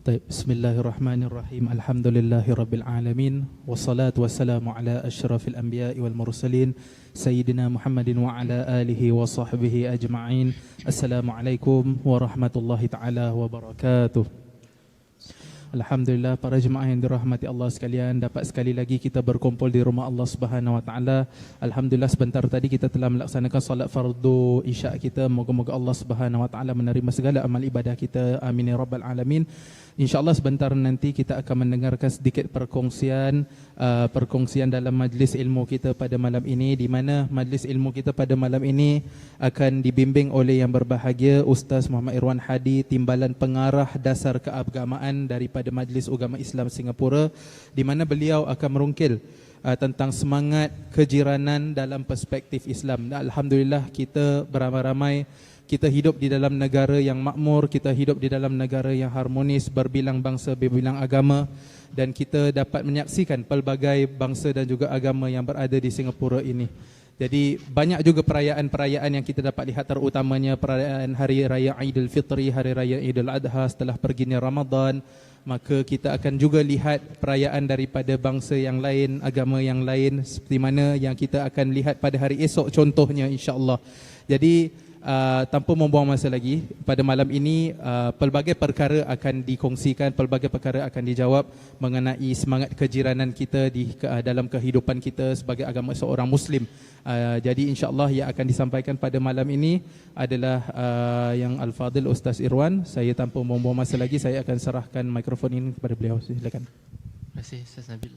طيب بسم الله الرحمن الرحيم الحمد لله رب العالمين والصلاة والسلام على أشرف الأنبياء والمرسلين سيدنا محمد وعلى آله وصحبه أجمعين. السلام عليكم ورحمة الله تعالى وبركاته. Alhamdulillah, para jemaah yang dirahmati Allah sekalian, dapat sekali lagi kita berkumpul di rumah Allah Subhanahu Wa Taala. Alhamdulillah, sebentar tadi kita telah melaksanakan solat fardu isyak kita. Moga-moga Allah Subhanahu Wa Taala menerima segala amal ibadah kita. Amin ya rabbal alamin. InsyaAllah sebentar nanti kita akan mendengarkan sedikit perkongsian dalam majlis ilmu kita pada malam ini, di mana majlis ilmu kita pada malam ini akan dibimbing oleh yang berbahagia Ustaz Muhammad Irwan Hadi, Timbalan Pengarah Dasar Keagamaan daripada Majlis Ugama Islam Singapura, di mana beliau akan merungkil tentang semangat kejiranan dalam perspektif Islam. Dan Alhamdulillah, kita beramai-ramai, kita hidup di dalam negara yang makmur, kita hidup di dalam negara yang harmonis, berbilang bangsa, berbilang agama, dan kita dapat menyaksikan pelbagai bangsa dan juga agama yang berada di Singapura ini. Jadi banyak juga perayaan-perayaan yang kita dapat lihat, terutamanya perayaan Hari Raya Aidilfitri, Hari Raya Idul Adha setelah perginya Ramadan. Maka kita akan juga lihat perayaan daripada bangsa yang lain, agama yang lain, seperti mana yang kita akan lihat pada hari esok contohnya, insya-Allah. Jadi tanpa membuang masa lagi, pada malam ini pelbagai perkara akan dikongsikan, pelbagai perkara akan dijawab mengenai semangat kejiranan kita dalam kehidupan kita sebagai agama seorang Muslim. Jadi insya-Allah yang akan disampaikan pada malam ini adalah yang Al-Fadil Ustaz Irwan. Saya tanpa membuang masa lagi, saya akan serahkan mikrofon ini kepada beliau. Silakan. Terima kasih Ustaz Nabil.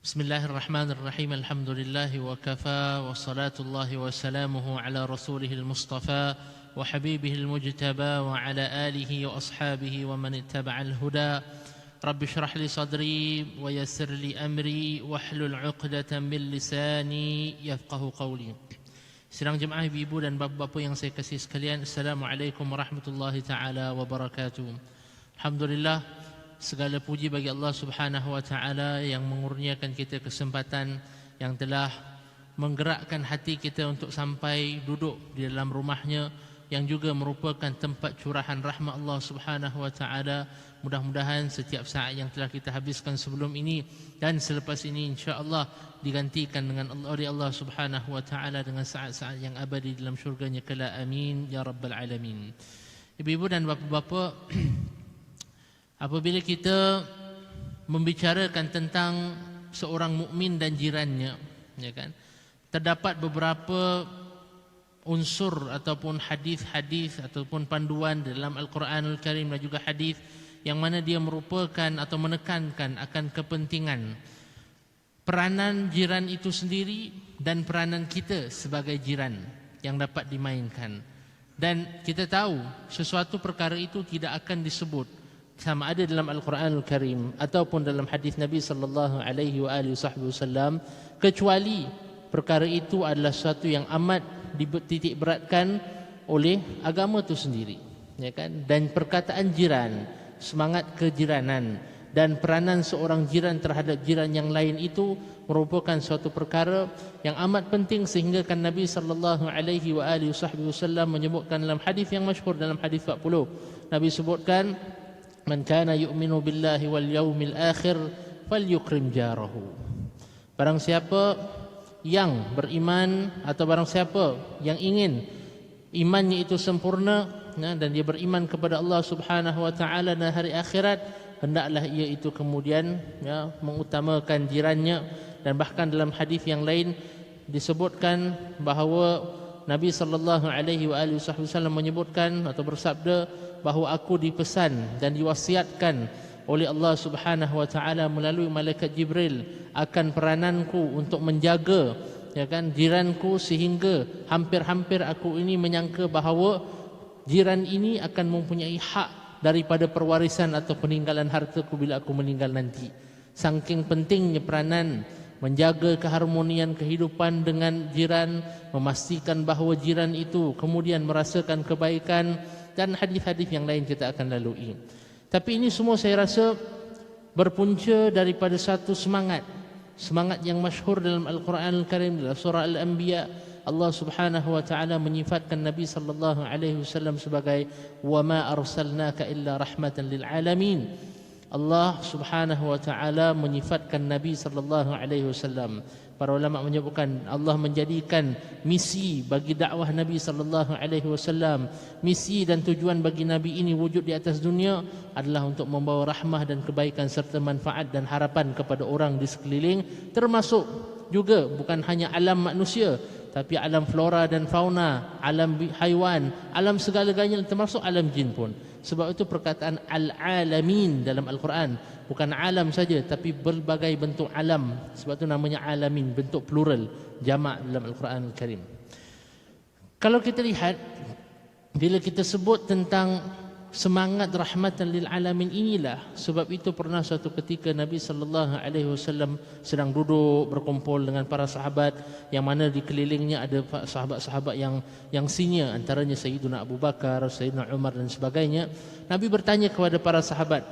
Bismillahirrahmanirrahim. Alhamdulillah wa kafa wa salatullahi wa salamuhu ala rasulihil mustafa wa habibihil mujtaba wa ala alihi wa ashabihi wa man ittaba'al huda. Rabbi shrah li sadri wa yassir li amri wahlul 'uqdatam min lisani yafqahu qawli. Sidang jemaah ibu-ibu dan bapa-bapa yang saya kasih sekalian, Assalamualaikum warahmatullahi taala wabarakatuh. Alhamdulillah, segala puji bagi Allah Subhanahu Wa Taala yang mengurniakan kita kesempatan, yang telah menggerakkan hati kita untuk sampai duduk di dalam rumahnya, yang juga merupakan tempat curahan rahmat Allah Subhanahu Wa Taala. Mudah-mudahan setiap saat yang telah kita habiskan sebelum ini dan selepas ini, insya-Allah digantikan dengan oleh Allah Subhanahu Wa Taala dengan saat-saat yang abadi dalam syurganya kala. Amin ya rabbal alamin. Ibu-ibu dan bapa-bapa, apabila kita membicarakan tentang seorang mukmin dan jirannya, ya kan, terdapat beberapa unsur ataupun hadis-hadis ataupun panduan dalam Al-Quranul Karim dan juga hadis yang mana dia merupakan atau menekankan akan kepentingan peranan jiran itu sendiri dan peranan kita sebagai jiran yang dapat dimainkan. Dan kita tahu sesuatu perkara itu tidak akan disebut sama ada dalam Al-Quranul Karim ataupun dalam hadis Nabi sallallahu alaihi wasallam kecuali perkara itu adalah sesuatu yang amat dititik beratkan oleh agama itu sendiri, ya kan? Dan perkataan jiran, semangat kejiranan dan peranan seorang jiran terhadap jiran yang lain itu merupakan suatu perkara yang amat penting, sehingga kan Nabi sallallahu alaihi wasallam menyebutkan dalam hadis yang masyhur, dalam hadis 40, Nabi sebutkan, man kana yu'minu billahi wal yaumil akhir falyukrim jarahu. Barang siapa yang beriman atau barang siapa yang ingin imannya itu sempurna, dan dia beriman kepada Allah Subhanahu Wa Taala dan hari akhirat, hendaklah ia itu kemudian mengutamakan jirannya. Dan bahkan dalam hadis yang lain disebutkan bahawa Nabi sallallahu alaihi wasallam menyebutkan atau bersabda bahawa aku dipesan dan diwasiatkan oleh Allah Subhanahu Wa Taala melalui malaikat Jibril akan perananku untuk menjaga, ya kan, jiranku, sehingga hampir-hampir aku ini menyangka bahawa jiran ini akan mempunyai hak daripada perwarisan atau peninggalan hartaku bila aku meninggal nanti. Saking pentingnya peranan menjaga keharmonian kehidupan dengan jiran, memastikan bahawa jiran itu kemudian merasakan kebaikan, dan hadis-hadis yang lain kita akan lalui. Tapi ini semua saya rasa berpunca daripada satu semangat yang masyhur dalam Al-Quran Al-Karim, dalam surah Al-Anbiya, Allah Subhanahu wa taala menyifatkan Nabi sallallahu alaihi wasallam sebagai wa ma arsalnaka illa rahmatan lil alamin. Allah Subhanahu wa taala menyifatkan Nabi sallallahu alaihi wasallam. Para ulama menyebutkan Allah menjadikan misi bagi dakwah Nabi sallallahu alaihi wasallam, misi dan tujuan bagi Nabi ini wujud di atas dunia adalah untuk membawa rahmah dan kebaikan serta manfaat dan harapan kepada orang di sekeliling, termasuk juga bukan hanya alam manusia tapi alam flora dan fauna, alam haiwan, alam segala-galanya termasuk alam jin pun. Sebab itu perkataan al-alamin dalam Al-Quran bukan alam saja tapi berbagai bentuk alam. Sebab itu namanya alamin, bentuk plural, jamak dalam Al-Quran Al-Karim. Kalau kita lihat, bila kita sebut tentang semangat rahmatan lil alamin inilah, sebab itu pernah suatu ketika Nabi sallallahu alaihi wasallam sedang duduk berkumpul dengan para sahabat, yang mana di kelilingnya ada sahabat-sahabat yang senior, antaranya Sayyidina Abu Bakar, Sayyidina Umar dan sebagainya. Nabi bertanya kepada para sahabat,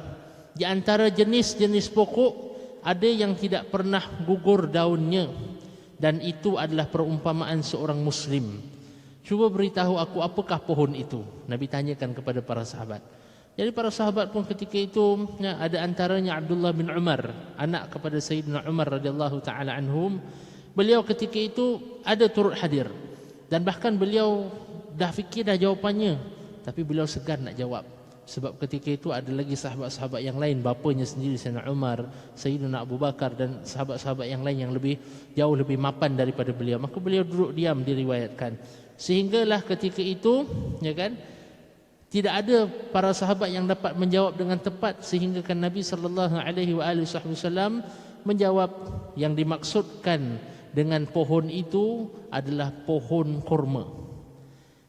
di antara jenis-jenis pokok ada yang tidak pernah gugur daunnya, dan itu adalah perumpamaan seorang muslim. Cuba beritahu aku apakah pohon itu? Nabi tanyakan kepada para sahabat. Jadi para sahabat pun ketika itu ada antaranya Abdullah bin Umar, anak kepada Sayyidina Umar radhiyallahu taala anhum. Beliau ketika itu ada turut hadir dan bahkan beliau dah fikir dah jawapannya, tapi beliau segan nak jawab. Sebab ketika itu ada lagi sahabat-sahabat yang lain, bapanya sendiri Sayyidina Umar, Sayyidina Abu Bakar dan sahabat-sahabat yang lain yang jauh lebih mapan daripada beliau. Maka beliau duduk diam, diriwayatkan. Sehinggalah ketika itu, ya kan, tidak ada para sahabat yang dapat menjawab dengan tepat, sehingga kan Nabi sallallahu alaihi wasallam menjawab yang dimaksudkan dengan pohon itu adalah pohon kurma.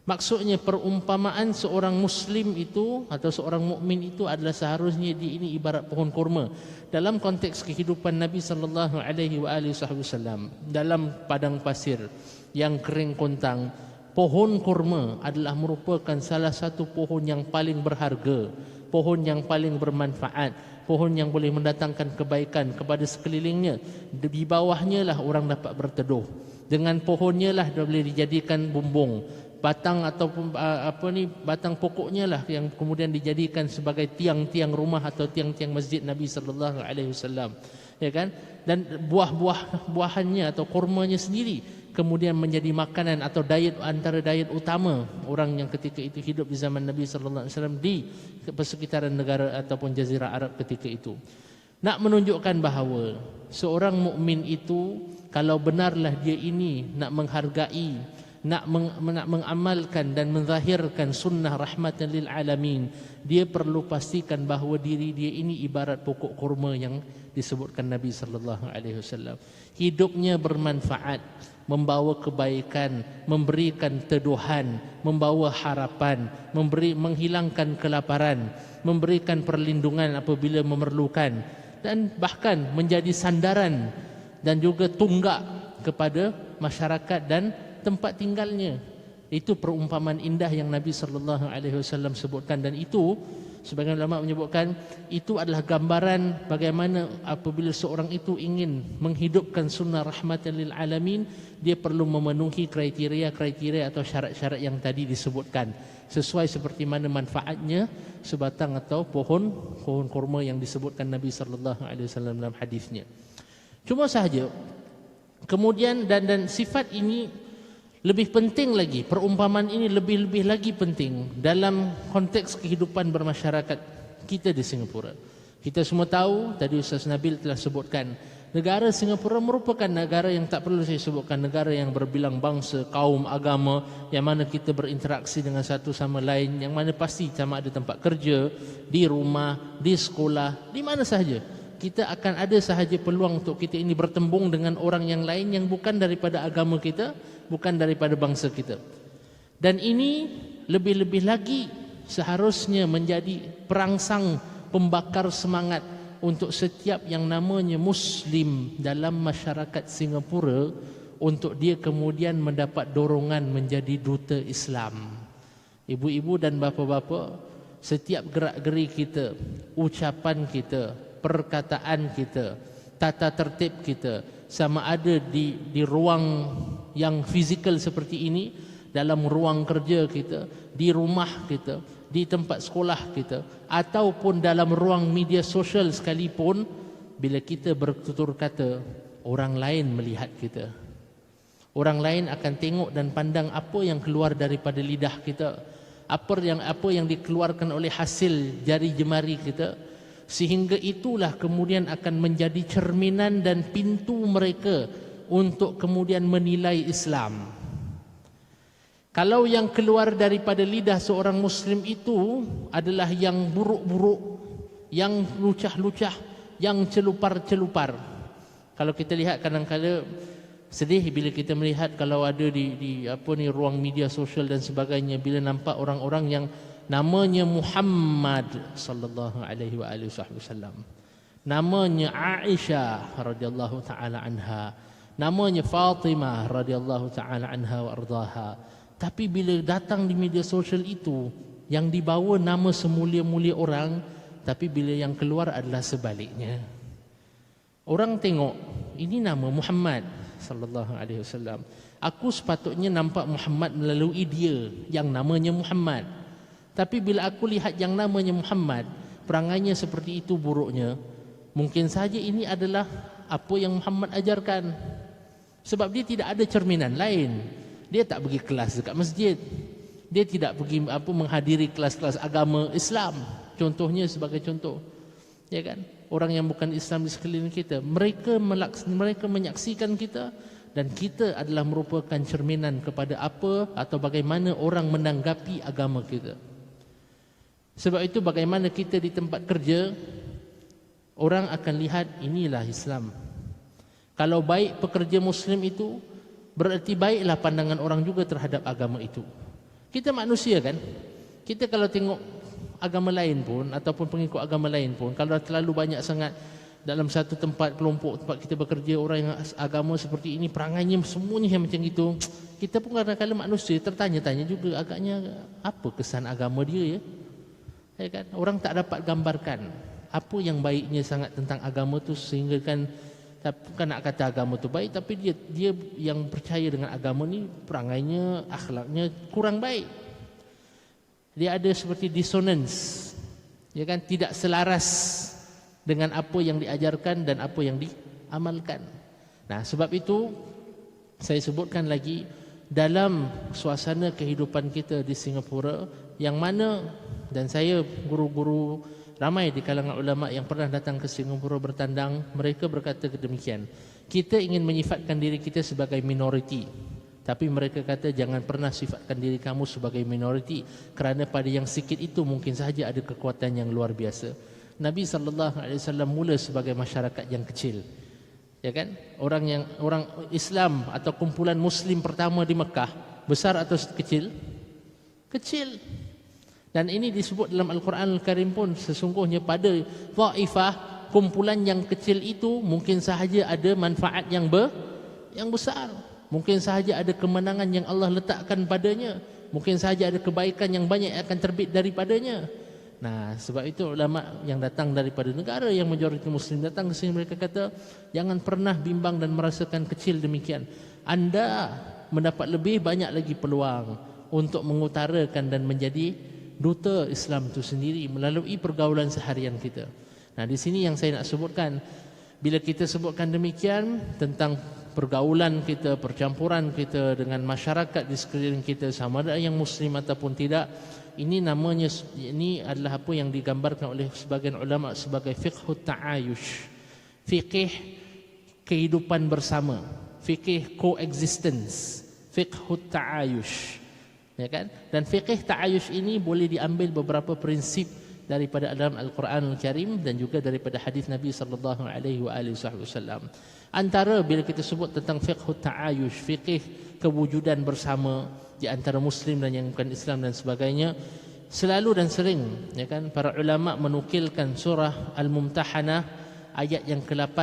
Maksudnya perumpamaan seorang muslim itu atau seorang mukmin itu adalah seharusnya ini ibarat pohon kurma dalam konteks kehidupan Nabi sallallahu alaihi wasallam. Dalam padang pasir yang kering kontang, pohon kurma adalah merupakan salah satu pohon yang paling berharga, pohon yang paling bermanfaat, pohon yang boleh mendatangkan kebaikan kepada sekelilingnya. Di bawahnya lah orang dapat berteduh. Dengan pohonnya lah boleh dijadikan bumbung. Batang ataupun batang pokoknya lah yang kemudian dijadikan sebagai tiang-tiang rumah atau tiang-tiang masjid Nabi sallallahu alaihi wasallam, ya kan? Dan buah-buahannya atau kurmanya sendiri kemudian menjadi makanan atau antara diet utama orang yang ketika itu hidup di zaman Nabi sallallahu alaihi wasallam di persekitaran negara ataupun jazirah Arab ketika itu. Nak menunjukkan bahawa seorang mukmin itu kalau benarlah dia ini nak menghargai, nak mengamalkan dan menzahirkan sunnah rahmatan lil alamin, dia perlu pastikan bahawa diri dia ini ibarat pokok kurma yang disebutkan Nabi sallallahu alaihi wasallam. Hidupnya bermanfaat, membawa kebaikan, memberikan teduhan, membawa harapan, menghilangkan kelaparan, memberikan perlindungan apabila memerlukan, dan bahkan menjadi sandaran dan juga tunggak kepada masyarakat dan tempat tinggalnya. Itu perumpamaan indah yang Nabi sallallahu alaihi wasallam sebutkan, dan itu sebagian ulama menyebutkan itu adalah gambaran bagaimana apabila seorang itu ingin menghidupkan sunnah rahmatan lil alamin, dia perlu memenuhi kriteria-kriteria atau syarat-syarat yang tadi disebutkan, sesuai seperti mana manfaatnya sebatang atau pohon kurma yang disebutkan Nabi sallallahu alaihi wasallam dalam hadisnya. Cuma sahaja kemudian dan sifat ini lebih penting lagi, perumpamaan ini lebih lagi penting dalam konteks kehidupan bermasyarakat kita di Singapura. Kita semua tahu, tadi Ustaz Nabil telah sebutkan, negara Singapura merupakan negara yang tak perlu saya sebutkan, negara yang berbilang bangsa, kaum, agama, yang mana kita berinteraksi dengan satu sama lain, yang mana pasti sama ada tempat kerja, di rumah, di sekolah, di mana sahaja. Kita akan ada sahaja peluang untuk kita ini bertembung dengan orang yang lain yang bukan daripada agama kita, bukan daripada bangsa kita. Dan ini lebih-lebih lagi seharusnya menjadi perangsang pembakar semangat untuk setiap yang namanya Muslim dalam masyarakat Singapura, untuk dia kemudian mendapat dorongan menjadi duta Islam. Ibu-ibu dan bapa-bapa, setiap gerak-geri kita, ucapan kita, perkataan kita, tata tertib kita, sama ada di ruang yang fizikal seperti ini, dalam ruang kerja kita, di rumah kita, di tempat sekolah kita, ataupun dalam ruang media sosial sekalipun, bila kita bertutur kata, orang lain melihat kita. Orang lain akan tengok dan pandang apa yang keluar daripada lidah kita, apa yang dikeluarkan oleh hasil jari jemari kita, sehingga itulah kemudian akan menjadi cerminan dan pintu mereka untuk kemudian menilai Islam. Kalau yang keluar daripada lidah seorang Muslim itu adalah yang buruk-buruk, yang lucah-lucah, yang celupar-celupar. Kalau kita lihat kadang-kadang sedih bila kita melihat kalau ada di ruang media sosial dan sebagainya, bila nampak orang-orang yang namanya Muhammad sallallahu alaihi wasallam, namanya Aisyah radhiyallahu taala anha, namanya Fatimah radhiyallahu taala anha wa ardaha. Tapi bila datang di media sosial itu, yang dibawa nama semulia-mulia orang, tapi bila yang keluar adalah sebaliknya. Orang tengok, ini nama Muhammad sallallahu alaihi wasallam. Aku sepatutnya nampak Muhammad melalui dia yang namanya Muhammad. Tapi bila aku lihat yang namanya Muhammad, perangainya seperti itu buruknya, mungkin saja ini adalah apa yang Muhammad ajarkan. Sebab dia tidak ada cerminan lain. Dia tak pergi kelas dekat masjid. Dia tidak pergi menghadiri kelas-kelas agama Islam. Contohnya sebagai contoh, ya kan? Orang yang bukan Islam di sekeliling kita, mereka menyaksikan kita, dan kita adalah merupakan cerminan kepada apa atau bagaimana orang menanggapi agama kita. Sebab itu bagaimana kita di tempat kerja, orang akan lihat inilah Islam. Kalau baik pekerja Muslim itu, berarti baiklah pandangan orang juga terhadap agama itu. Kita manusia kan? Kita kalau tengok agama lain pun ataupun pengikut agama lain pun, kalau terlalu banyak sangat dalam satu tempat, kelompok tempat kita bekerja, orang yang agama seperti ini, perangainya semuanya macam itu, kita pun kadang-kadang manusia tertanya-tanya juga, agaknya apa kesan agama dia ya? Ya kan? Orang tak dapat gambarkan apa yang baiknya sangat tentang agama tu, sehingga kan bukan nak kata agama tu baik, tapi dia yang percaya dengan agama ni perangainya, akhlaknya kurang baik. Dia ada seperti dissonance, ya kan, tidak selaras dengan apa yang diajarkan dan apa yang diamalkan. Nah, sebab itu saya sebutkan lagi, dalam suasana kehidupan kita di Singapura, yang mana, dan saya guru-guru ramai di kalangan ulama yang pernah datang ke Singapura bertandang, mereka berkata demikian, kita ingin menyifatkan diri kita sebagai minoriti, tapi mereka kata jangan pernah sifatkan diri kamu sebagai minoriti, kerana pada yang sikit itu mungkin sahaja ada kekuatan yang luar biasa. Nabi SAW mula sebagai masyarakat yang kecil, ya kan? Orang Islam atau kumpulan Muslim pertama di Mekah, besar atau kecil? Kecil. Dan ini disebut dalam Al-Quran Al-Karim pun, sesungguhnya pada Taifah, kumpulan yang kecil itu mungkin sahaja ada manfaat yang besar. Mungkin sahaja ada kemenangan yang Allah letakkan padanya. Mungkin sahaja ada kebaikan yang banyak yang akan terbit daripadanya. Nah, sebab itu ulama yang datang daripada negara yang majoriti Muslim datang ke sini, mereka kata jangan pernah bimbang dan merasakan kecil demikian. Anda mendapat lebih banyak lagi peluang untuk mengutarakan dan menjadi duta Islam itu sendiri melalui pergaulan seharian kita. Nah, di sini yang saya nak sebutkan, bila kita sebutkan demikian tentang pergaulan kita, percampuran kita dengan masyarakat di sekeliling kita, sama ada yang Muslim ataupun tidak, ini namanya, ini adalah apa yang digambarkan oleh sebagian ulama sebagai fiqhut ta'ayush, fikih kehidupan bersama, fikih coexistence, fiqhut ta'ayush, ya kan? Dan fikih ta'ayush ini boleh diambil beberapa prinsip daripada dalam Al-Quran Al-Karim dan juga daripada hadis Nabi sallallahu alaihi wasallam. Antara bila kita sebut tentang fiqhut ta'ayush, fikih kewujudan bersama di antara Muslim dan yang bukan Islam dan sebagainya, selalu dan sering, ya kan, para ulama menukilkan surah Al-Mumtahanah ayat yang ke-8,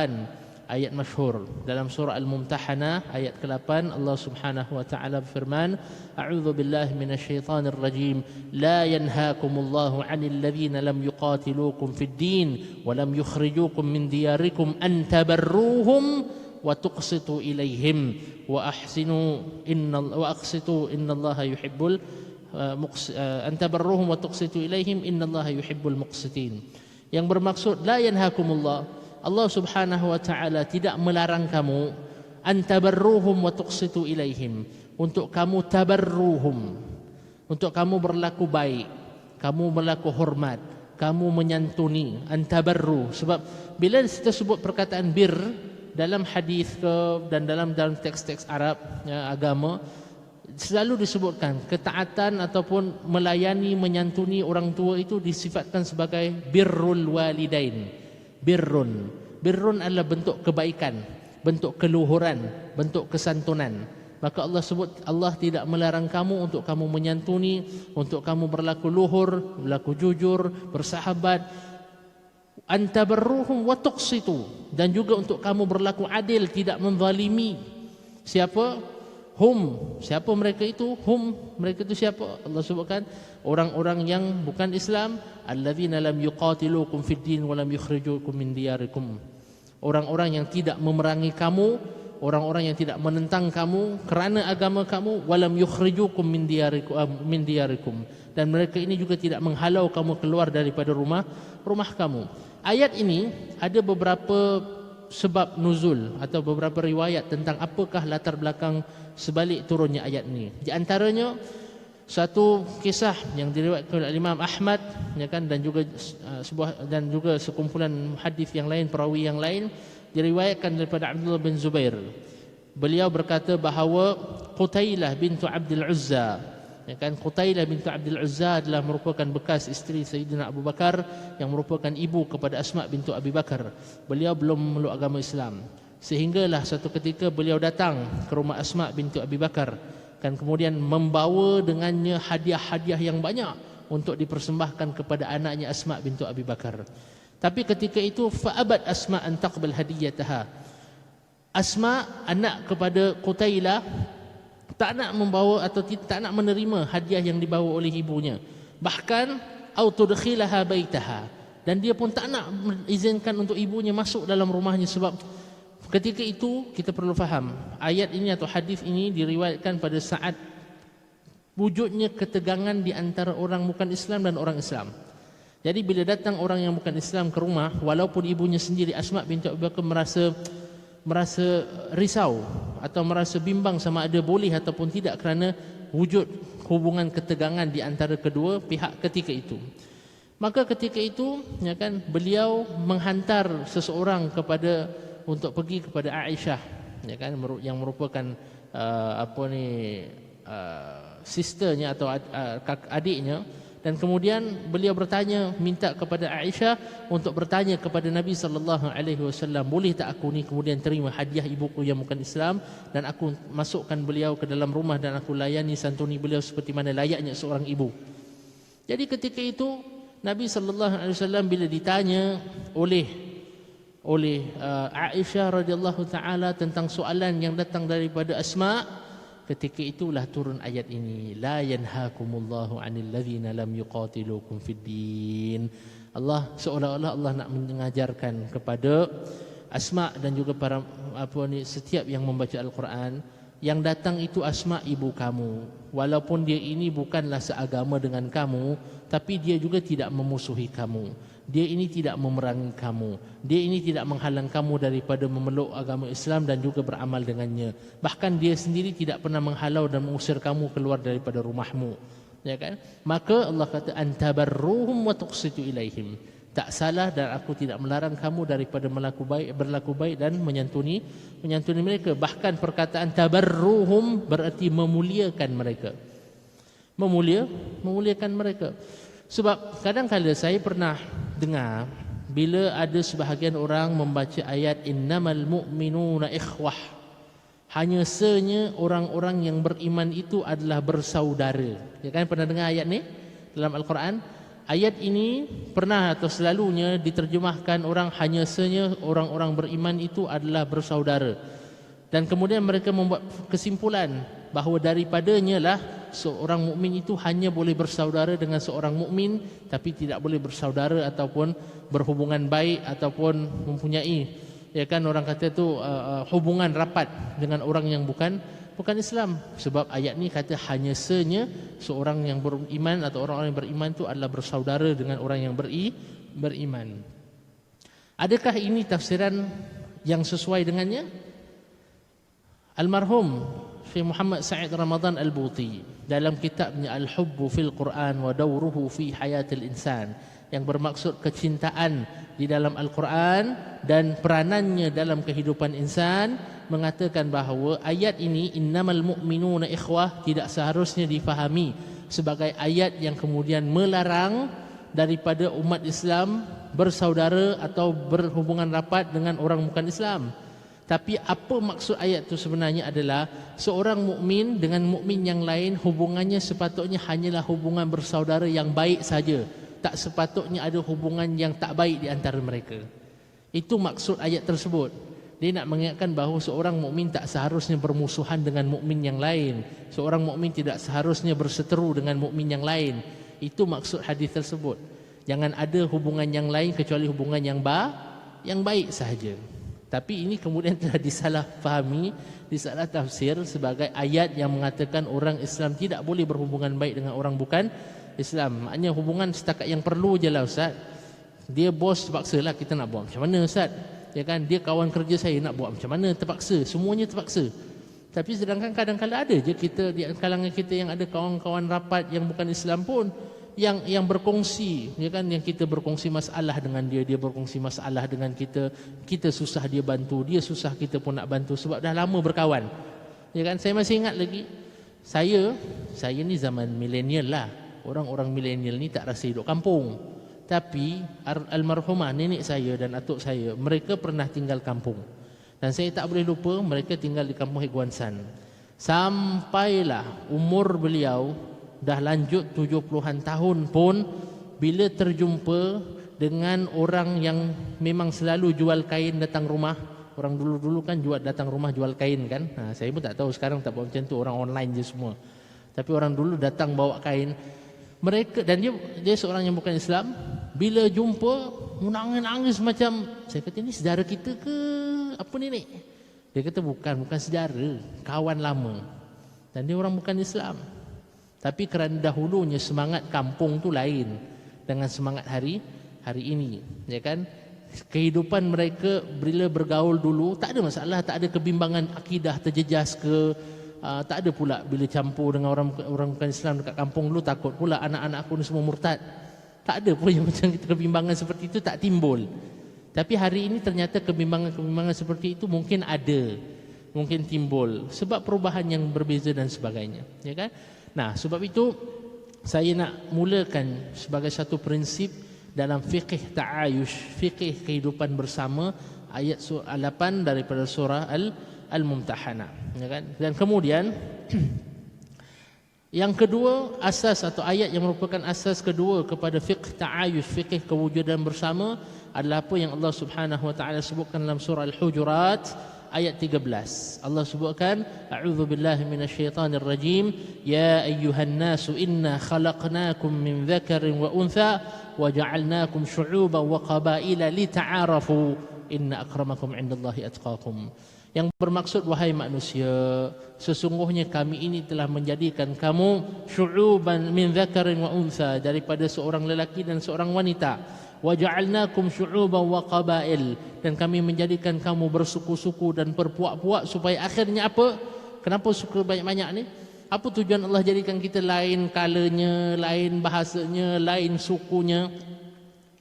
ayat masyhur. Dalam surah Al-Mumtahanah ayat ke-8, Allah Subhanahu wa taala berfirman, a'udzu billahi minasyaitonir rajim, la yanhaakumullahu 'anil ladzina lam yuqatilukum fid din wa lam yukhrijukum min diyarikum an tabarruhum wa tuqsitu ilaihim wa ahsinu wa aqsitu innallaha yuhibbul an tabarruhum wa tuqsitu ilaihim innallaha yuhibbul muqsitin. Yang bermaksud la yanhakumullah, Allah Subhanahu wa taala tidak melarang kamu an tabarruhum wa tuqsitu ilaihim, untuk kamu tabarruhum, untuk kamu berlaku baik, kamu berlaku hormat, kamu menyantuni, antabarru. Sebab bila kita sebut perkataan bir dalam hadis dan dalam teks-teks Arab ya, agama, selalu disebutkan ketaatan ataupun melayani, menyantuni orang tua itu disifatkan sebagai birrul walidain. Birrun adalah bentuk kebaikan, bentuk keluhuran, bentuk kesantunan. Maka Allah sebut, Allah tidak melarang kamu untuk kamu menyantuni, untuk kamu berlaku luhur, berlaku jujur, bersahabat, antabarruhum wa tuqsitu, dan juga untuk kamu berlaku adil, tidak menzalimi. Siapa? Siapa mereka itu? Mereka itu siapa? Allah sebutkan orang-orang yang bukan Islam, alladzina lam yuqatilukum fid din wa lam yukhrijukum min diyarikum. Orang-orang yang tidak memerangi kamu, orang-orang yang tidak menentang kamu kerana agama kamu, walam yukhrijukum min diyarikum, dan mereka ini juga tidak menghalau kamu keluar daripada rumah kamu. Ayat ini ada beberapa sebab nuzul atau beberapa riwayat tentang apakah latar belakang sebalik turunnya ayat ini. Di antaranya satu kisah yang diriwayatkan oleh Imam Ahmad ya kan, dan juga sekumpulan hadis yang lain, perawi yang lain, diriwayatkan daripada Abdullah bin Zubair. Beliau berkata bahawa Qutailah bintu Abdul Uzza, ya kan, Qutailah bintu Abdul Uzza adalah merupakan bekas isteri Sayyidina Abu Bakar yang merupakan ibu kepada Asma bintu Abi Bakar. Beliau belum memeluk agama Islam, sehinggalah satu ketika beliau datang ke rumah Asma bintu Abi Bakar, kan, kemudian membawa dengannya hadiah-hadiah yang banyak untuk dipersembahkan kepada anaknya Asma bintu Abi Bakar. Tapi ketika itu fa'abad Asma an taqbal hadiyataha. Asma, anak kepada Qutailah, tak nak membawa atau tak nak menerima hadiah yang dibawa oleh ibunya. Bahkan au tudkhilaha baitaha, dan dia pun tak nak izinkan untuk ibunya masuk dalam rumahnya. Sebab ketika itu kita perlu faham, ayat ini atau hadis ini diriwayatkan pada saat wujudnya ketegangan di antara orang bukan Islam dan orang Islam. Jadi bila datang orang yang bukan Islam ke rumah, walaupun ibunya sendiri Asma binti Abu Bakar merasa risau atau merasa bimbang sama ada boleh ataupun tidak kerana wujud hubungan ketegangan di antara kedua pihak ketika itu. Maka ketika itu ya kan, beliau menghantar seseorang untuk pergi kepada Aisyah ya kan, yang merupakan sisternya atau adiknya. Dan kemudian beliau minta kepada Aisyah untuk bertanya kepada Nabi SAW, boleh tak aku ni kemudian terima hadiah ibuku yang bukan Islam, dan aku masukkan beliau ke dalam rumah dan aku layani, santuni beliau seperti mana layaknya seorang ibu. Jadi ketika itu Nabi SAW bila ditanya oleh Aisyah radhiyallahu taala tentang soalan yang datang daripada Asma, ketika itulah turun ayat ini, la yanhakumullahu 'anil ladzina lam yuqatilukum fid din. Allah seolah-olah Allah nak mengajarkan kepada Asma dan juga para setiap yang membaca Al-Quran, yang datang itu Asma ibu kamu, walaupun dia ini bukanlah seagama dengan kamu, tapi dia juga tidak memusuhi kamu. Dia ini tidak memerangi kamu. Dia ini tidak menghalang kamu daripada memeluk agama Islam dan juga beramal dengannya. Bahkan dia sendiri tidak pernah menghalau dan mengusir kamu keluar daripada rumahmu. Ya kan? Maka Allah kata antabarruhum wa tuqsitu ilaihim. Tak salah dan aku tidak melarang kamu daripada berlaku baik dan menyantuni mereka. Bahkan perkataan tabarruhum berarti memuliakan mereka. Memuliakan mereka. Sebab kadang-kadang saya pernah dengar bila ada sebahagian orang membaca ayat innamal mu'minuna ikhwah, hanya senya orang-orang yang beriman itu adalah bersaudara. Ya kan, pernah dengar ayat ni dalam Al-Quran? Ayat ini pernah atau selalunya diterjemahkan orang hanya senya orang-orang beriman itu adalah bersaudara. Dan kemudian mereka membuat kesimpulan bahawa daripadanya lah seorang mukmin itu hanya boleh bersaudara dengan seorang mukmin, tapi tidak boleh bersaudara ataupun berhubungan baik ataupun mempunyai ya kan, orang kata tu hubungan rapat dengan orang yang bukan Islam. Sebab ayat ni kata hanya seorang yang beriman atau orang-orang yang beriman tu adalah bersaudara dengan orang yang beriman. Adakah ini tafsiran yang sesuai dengannya? Almarhum Syekh Muhammad Sa'id Ramadan Al-Buti dalam kitabnya Al-Hubbu fil Quran wa Dawruhu fi Hayatil Insan, yang bermaksud kecintaan di dalam Al-Quran dan peranannya dalam kehidupan insan, mengatakan bahawa ayat ini innamal mu'minuna ikhwah tidak seharusnya difahami sebagai ayat yang kemudian melarang daripada umat Islam bersaudara atau berhubungan rapat dengan orang bukan Islam. Tapi apa maksud ayat itu sebenarnya adalah seorang mukmin dengan mukmin yang lain hubungannya sepatutnya hanyalah hubungan bersaudara yang baik saja. Tak sepatutnya ada hubungan yang tak baik di antara mereka. Itu maksud ayat tersebut. Dia nak mengingatkan bahawa seorang mukmin tak seharusnya bermusuhan dengan mukmin yang lain. Seorang mukmin tidak seharusnya berseteru dengan mukmin yang lain. Itu maksud hadis tersebut. Jangan ada hubungan yang lain kecuali hubungan yang baik sahaja. Tapi ini kemudian telah disalahfahami, disalah tafsir sebagai ayat yang mengatakan orang Islam tidak boleh berhubungan baik dengan orang bukan Islam. Maknanya hubungan setakat yang perlu je lah Ustaz. Dia bos terpaksa lah, kita nak buat macam mana Ustaz? Ya kan, dia kawan kerja saya, nak buat macam mana? Terpaksa, semuanya terpaksa. Tapi sedangkan kadang-kadang ada je kita di kalangan kita yang ada kawan-kawan rapat yang bukan Islam pun yang berkongsi, ya kan, yang kita berkongsi masalah dengan dia, dia berkongsi masalah dengan kita, kita susah dia bantu, dia susah kita pun nak bantu sebab dah lama berkawan. Ya kan, saya masih ingat lagi, saya ni zaman milenial lah. Orang-orang milenial ni tak rasa hidup kampung. Tapi almarhumah nenek saya dan atuk saya, mereka pernah tinggal kampung. Dan saya tak boleh lupa mereka tinggal di kampung Hegwansan. Sampailah umur beliau dah lanjut 70-an tahun pun, bila terjumpa dengan orang yang memang selalu jual kain datang rumah. Orang dulu-dulu kan datang rumah jual kain kan. Saya pun tak tahu sekarang tak buat macam tu, orang online je semua. Tapi orang dulu datang bawa kain. Mereka, dan dia seorang yang bukan Islam, bila jumpa menangis-nangis macam, saya kata, ni saudara kita ke apa ni ni? Dia kata bukan saudara, kawan lama. Dan dia orang bukan Islam. Tapi kerana dahulunya semangat kampung tu lain dengan semangat hari ini, ya kan? Kehidupan mereka bila bergaul dulu tak ada masalah, tak ada kebimbangan akidah terjejas ke, tak ada pula bila campur dengan orang bukan Islam dekat kampung dulu takut pula anak-anak aku ni semua murtad. Tak ada pun yang macam itu, kebimbangan seperti itu tak timbul. Tapi hari ini ternyata kebimbangan seperti itu mungkin ada, mungkin timbul sebab perubahan yang berbeza dan sebagainya, ya kan? Nah, sebab itu saya nak mulakan sebagai satu prinsip dalam fiqh ta'ayush, fiqh kehidupan bersama, ayat 8 daripada surah Al-Mumtahanah, ya kan? Dan kemudian yang kedua, asas atau ayat yang merupakan asas kedua kepada fiqh ta'ayush, fiqh kewujudan bersama adalah apa yang Allah Subhanahu wa taala sebutkan dalam surah Al-Hujurat ayat 13. Allah sebutkan, a'udzu billahi minasyaitonir rajim, ya ayyuhan nasu inna khalaqnakum min dzakarin wa untha wa ja'alnakum syu'uban wa qabaila lita'arafu inna akramakum 'indallahi atqakum. Yang bermaksud, wahai manusia, sesungguhnya kami ini telah menjadikan kamu syu'uban min dzakarin wa untha, daripada seorang lelaki dan seorang wanita. Wa ja'alnakum syu'uban wa qabail, dan kami menjadikan kamu bersuku-suku dan berpuak-puak, supaya akhirnya apa? Kenapa suku banyak-banyak ni? Apa tujuan Allah jadikan kita lain kalanya, lain bahasanya, lain sukunya?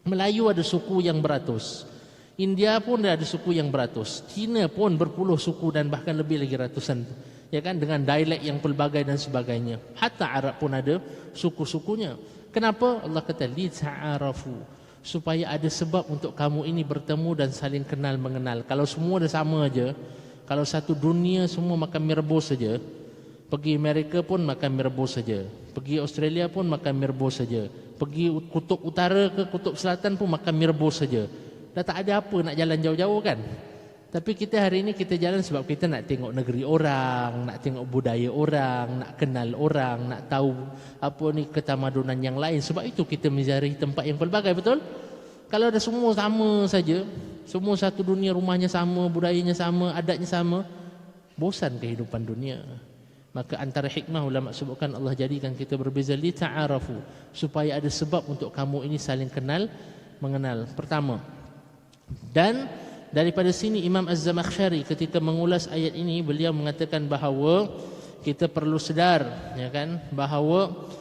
Melayu ada suku yang beratus, India pun ada suku yang beratus, Cina pun berpuluh suku dan bahkan lebih lagi ratusan, ya kan, dengan dialek yang pelbagai dan sebagainya. Hatta Arab pun ada suku-sukunya. Kenapa? Allah kata li ta'arafu, supaya ada sebab untuk kamu ini bertemu dan saling kenal mengenal. Kalau semua dah sama aja, kalau satu dunia semua makan mie rebus saja, pergi Amerika pun makan mie rebus saja, pergi Australia pun makan mie rebus saja, pergi kutub utara ke kutub selatan pun makan mie rebus saja, dah tak ada apa nak jalan jauh-jauh kan. Tapi kita hari ini kita jalan sebab kita nak tengok negeri orang, nak tengok budaya orang, nak kenal orang, nak tahu apa ni ketamadunan yang lain. Sebab itu kita mencari tempat yang pelbagai, betul? Kalau ada semua sama saja, Semua satu dunia, rumahnya sama, budayanya sama, adatnya sama. Bosan kehidupan dunia. Maka antara hikmah ulama sebutkan Allah jadikan kita berbeza li ta'arafu, supaya ada sebab untuk kamu ini saling kenal mengenal. Pertama. Dan daripada sini Imam Az-Zamakhsyari ketika mengulas ayat ini, beliau mengatakan bahawa kita perlu sedar, ya kan, bahawa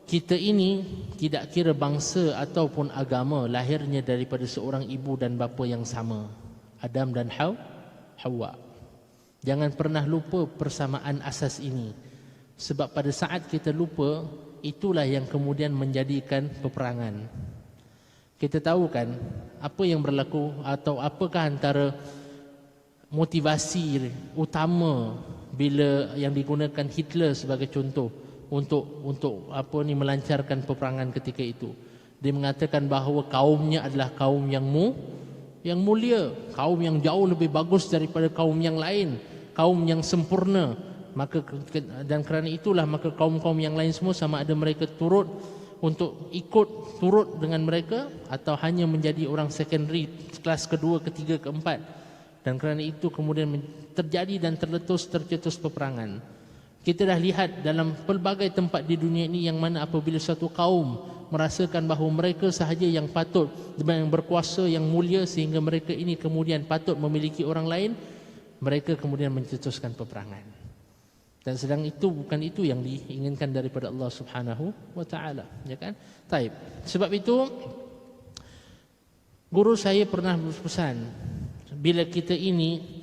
kita ini tidak kira bangsa ataupun agama, lahirnya daripada seorang ibu dan bapa yang sama, Adam dan Hawa. Jangan pernah lupa persamaan asas ini. Sebab pada saat kita lupa, itulah yang kemudian menjadikan peperangan. Kita tahu kan apa yang berlaku, atau apakah antara motivasi utama bila yang digunakan Hitler sebagai contoh untuk melancarkan peperangan ketika itu. Dia mengatakan bahawa kaumnya adalah kaum yang mulia, kaum yang jauh lebih bagus daripada kaum yang lain, kaum yang sempurna. Maka dan kerana itulah maka kaum-kaum yang lain semua, sama ada mereka turut dengan mereka atau hanya menjadi orang secondary, kelas kedua, ketiga, keempat. Dan kerana itu kemudian terjadi dan tercetus peperangan. Kita dah lihat dalam pelbagai tempat di dunia ini yang mana apabila satu kaum merasakan bahawa mereka sahaja yang patut, yang berkuasa, yang mulia, sehingga mereka ini kemudian patut memiliki orang lain, mereka kemudian mencetuskan peperangan. Dan sedang itu bukan itu yang diinginkan daripada Allah Subhanahu wa taala, ya kan? Taib. Sebab itu guru saya pernah berpesan, bila kita ini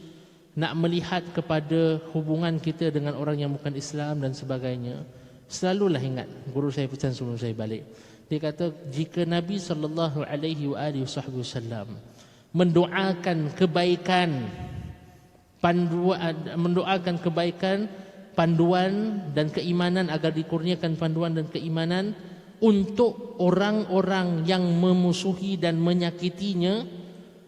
nak melihat kepada hubungan kita dengan orang yang bukan Islam dan sebagainya, selalulah ingat, guru saya pesan sebelum saya balik. Dia kata, jika Nabi SAW mendoakan kebaikan, panduan dan keimanan, agar dikurniakan panduan dan keimanan untuk orang-orang yang memusuhi dan menyakitinya.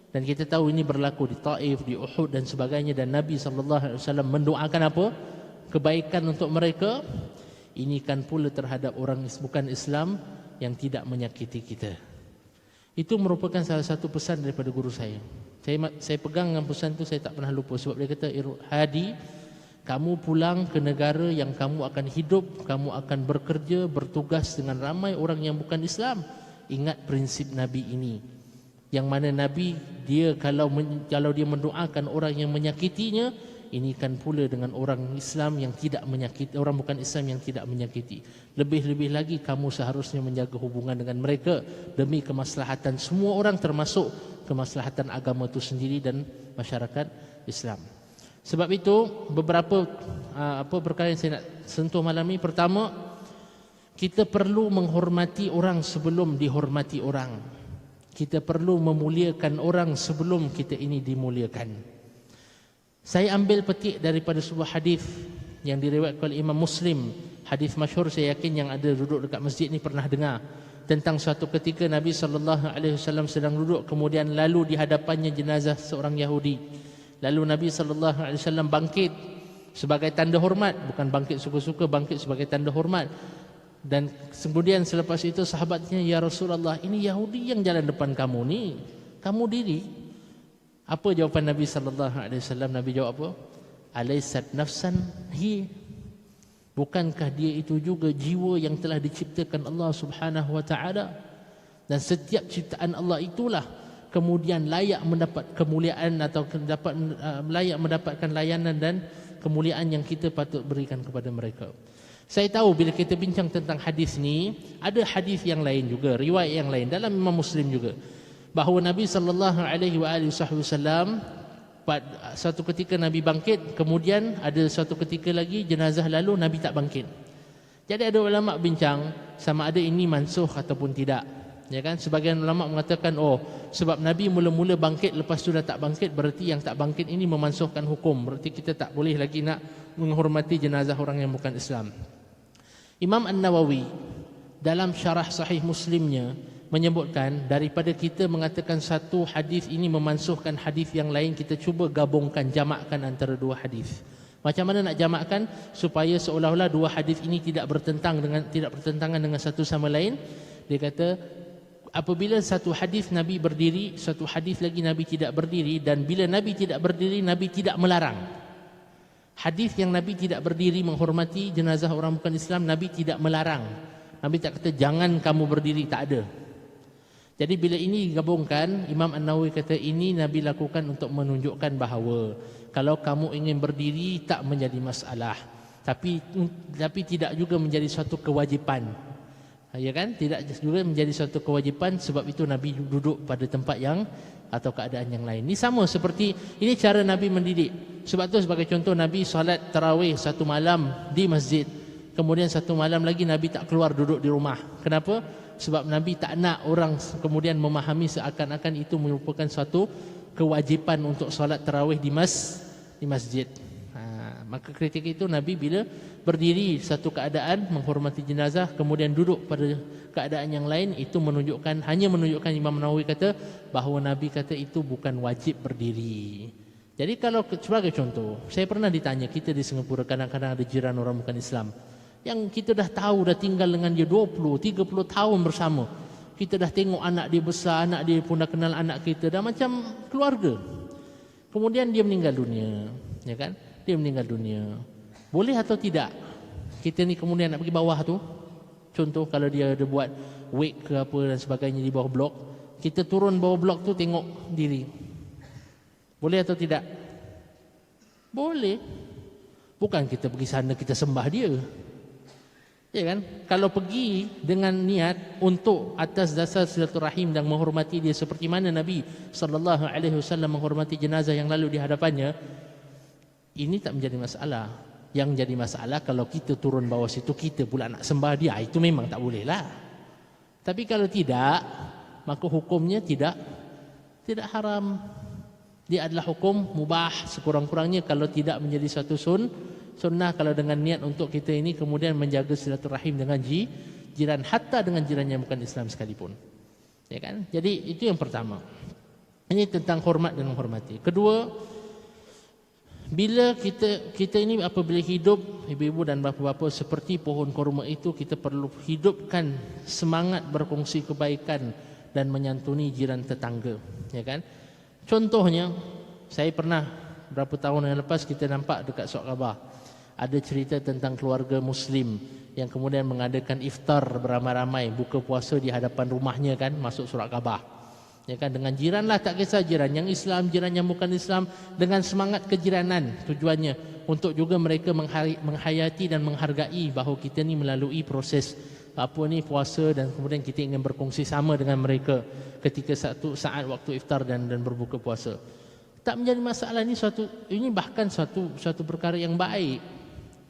Dan kita tahu ini berlaku di Taif, di Uhud dan sebagainya. Dan Nabi SAW mendoakan apa? Kebaikan untuk mereka. Ini kan pula terhadap orang bukan Islam yang tidak menyakiti kita. Itu merupakan salah satu pesan daripada guru saya. Saya pegang dengan pesan itu, saya tak pernah lupa. Sebab dia kata, Hadi, kamu pulang ke negara yang kamu akan hidup, kamu akan bekerja, bertugas dengan ramai orang yang bukan Islam. Ingat prinsip Nabi ini. Yang mana Nabi, dia kalau dia mendoakan orang yang menyakitinya, ini kan pula dengan orang Islam yang tidak menyakiti, orang bukan Islam yang tidak menyakiti. Lebih-lebih lagi kamu seharusnya menjaga hubungan dengan mereka demi kemaslahatan semua orang, termasuk kemaslahatan agama itu sendiri dan masyarakat Islam. Sebab itu beberapa perkara yang saya nak sentuh malam ini. Pertama, kita perlu menghormati orang sebelum dihormati orang. Kita perlu memuliakan orang sebelum kita ini dimuliakan. Saya ambil petik daripada sebuah hadis yang diriwayatkan oleh Imam Muslim. Hadis masyhur, saya yakin yang ada duduk dekat masjid ni pernah dengar. Tentang suatu ketika Nabi SAW sedang duduk, kemudian lalu di hadapannya jenazah seorang Yahudi. Lalu Nabi SAW bangkit sebagai tanda hormat, bukan bangkit suka-suka, bangkit sebagai tanda hormat. Dan kemudian selepas itu sahabatnya, ya Rasulullah, ini Yahudi yang jalan depan kamu ni, kamu diri. Apa jawapan Nabi SAW? Nabi jawab apa? Alaysat nafsan hi, bukankah dia itu juga jiwa yang telah diciptakan Allah Subhanahu wa taala? Dan setiap ciptaan Allah itulah kemudian layak mendapat kemuliaan atau layak mendapatkan layanan dan kemuliaan yang kita patut berikan kepada mereka. Saya tahu bila kita bincang tentang hadis ni, ada hadis yang lain juga, riwayat yang lain dalam Imam Muslim juga, bahawa Nabi SAW pada suatu ketika Nabi bangkit, kemudian ada suatu ketika lagi jenazah lalu Nabi tak bangkit. Jadi ada ulama bincang sama ada ini mansuh ataupun tidak. Ya kan, sebagian ulama mengatakan, sebab Nabi mula-mula bangkit, lepas tu dah tak bangkit, berarti yang tak bangkit ini memansuhkan hukum, berarti kita tak boleh lagi nak menghormati jenazah orang yang bukan Islam. Imam An-Nawawi dalam syarah sahih Muslimnya menyebutkan, daripada kita mengatakan satu hadis ini memansuhkan hadis yang lain, kita cuba gabungkan, jamakkan antara dua hadis. Macam mana nak jamakkan supaya seolah-olah dua hadis ini tidak bertentangan dengan satu sama lain? Dia kata apabila satu hadis Nabi berdiri, satu hadis lagi Nabi tidak berdiri, dan bila Nabi tidak berdiri, Nabi tidak melarang. Hadis yang Nabi tidak berdiri menghormati jenazah orang bukan Islam, Nabi tidak melarang. Nabi tak kata jangan kamu berdiri, tak ada. Jadi bila ini digabungkan, Imam An-Nawawi kata ini Nabi lakukan untuk menunjukkan bahawa kalau kamu ingin berdiri tak menjadi masalah, tapi tidak juga menjadi suatu kewajipan. Ya kan? Tidak juga menjadi suatu kewajipan, sebab itu Nabi duduk pada tempat yang atau keadaan yang lain. Ini sama seperti ini cara Nabi mendidik. Sebab tu sebagai contoh Nabi solat tarawih satu malam di masjid. Kemudian satu malam lagi Nabi tak keluar, duduk di rumah. Kenapa? Sebab Nabi tak nak orang kemudian memahami seakan-akan itu merupakan suatu kewajipan untuk solat tarawih di masjid. Maka ketika itu Nabi bila berdiri satu keadaan menghormati jenazah, kemudian duduk pada keadaan yang lain, itu hanya menunjukkan Imam Nawawi kata bahawa Nabi kata itu bukan wajib berdiri. Jadi kalau sebagai contoh, saya pernah ditanya, kita di Singapura kadang-kadang ada jiran orang bukan Islam yang kita dah tahu dah tinggal dengan dia 20-30 tahun bersama. Kita dah tengok anak dia besar, anak dia pun dah kenal anak kita, dah macam keluarga. Kemudian dia meninggal dunia, ya kan? Dia meninggal dunia. Boleh atau tidak kita ni kemudian nak pergi bawah tu? Contoh kalau dia ada buat wake ke apa dan sebagainya di bawah blok, kita turun bawah blok tu tengok diri. Boleh atau tidak? Boleh. Bukan kita pergi sana kita sembah dia. Ya kan? Kalau pergi dengan niat untuk atas dasar silaturahim dan menghormati dia seperti mana Nabi sallallahu alaihi wasallam menghormati jenazah yang lalu di hadapannya, ini tak menjadi masalah. Yang jadi masalah kalau kita turun bawah situ kita pula nak sembah dia, itu memang tak boleh lah. Tapi kalau tidak, maka hukumnya tidak haram. Dia adalah hukum mubah sekurang-kurangnya kalau tidak menjadi satu sunnah, kalau dengan niat untuk kita ini kemudian menjaga silaturahim dengan jiran, hatta dengan jiran yang bukan Islam sekalipun. Ya kan? Jadi itu yang pertama. Ini tentang hormat dan menghormati. Kedua, bila kita ini apabila hidup, ibu-ibu dan bapa-bapa, seperti pohon kurma itu, kita perlu hidupkan semangat berkongsi kebaikan dan menyantuni jiran tetangga, ya kan? Contohnya, saya pernah berapa tahun yang lepas kita nampak dekat Surat Khabar ada cerita tentang keluarga Muslim yang kemudian mengadakan iftar beramai-ramai, buka puasa di hadapan rumahnya kan, masuk Surat Khabar. Ya kan, dengan jiran lah, tak kisah jiran yang Islam, jiran yang bukan Islam, dengan semangat kejiranan. Tujuannya untuk juga mereka menghayati dan menghargai bahawa kita ni melalui proses puasa, dan kemudian kita ingin berkongsi sama dengan mereka ketika satu saat waktu iftar dan berbuka puasa. Tak menjadi masalah. Ini bahkan suatu perkara yang baik.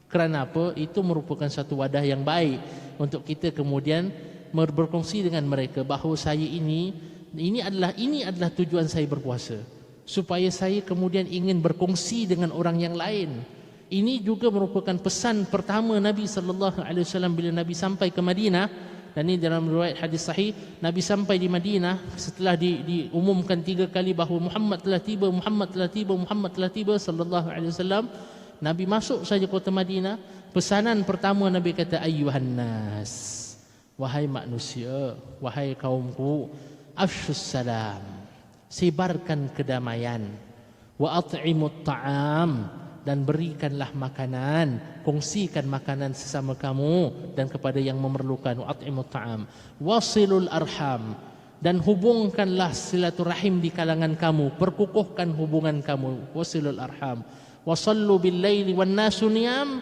Kerana apa? Itu merupakan satu wadah yang baik untuk kita kemudian berkongsi dengan mereka bahawa saya ini adalah tujuan saya berpuasa, supaya saya kemudian ingin berkongsi dengan orang yang lain. Ini juga merupakan pesan pertama Nabi sallallahu alaihi wasallam bila Nabi sampai ke Madinah. Dan ini dalam riwayat hadis sahih, Nabi sampai di Madinah setelah diumumkan 3 kali bahawa Muhammad telah tiba sallallahu alaihi wasallam. Nabi masuk saja kota Madinah, pesanan pertama Nabi kata, ayyuhan nas, wahai manusia, wahai kaumku, afshus salam, sebarkan kedamaian, wa at'imut ta'am, dan berikanlah makanan, kongsikan makanan sesama kamu dan kepada yang memerlukan, wa at'imut ta'am, wasilul arham, dan hubungkanlah silaturahim di kalangan kamu, perkukuhkan hubungan kamu, wasilul arham, wasallu bil laili wan nasu niyam,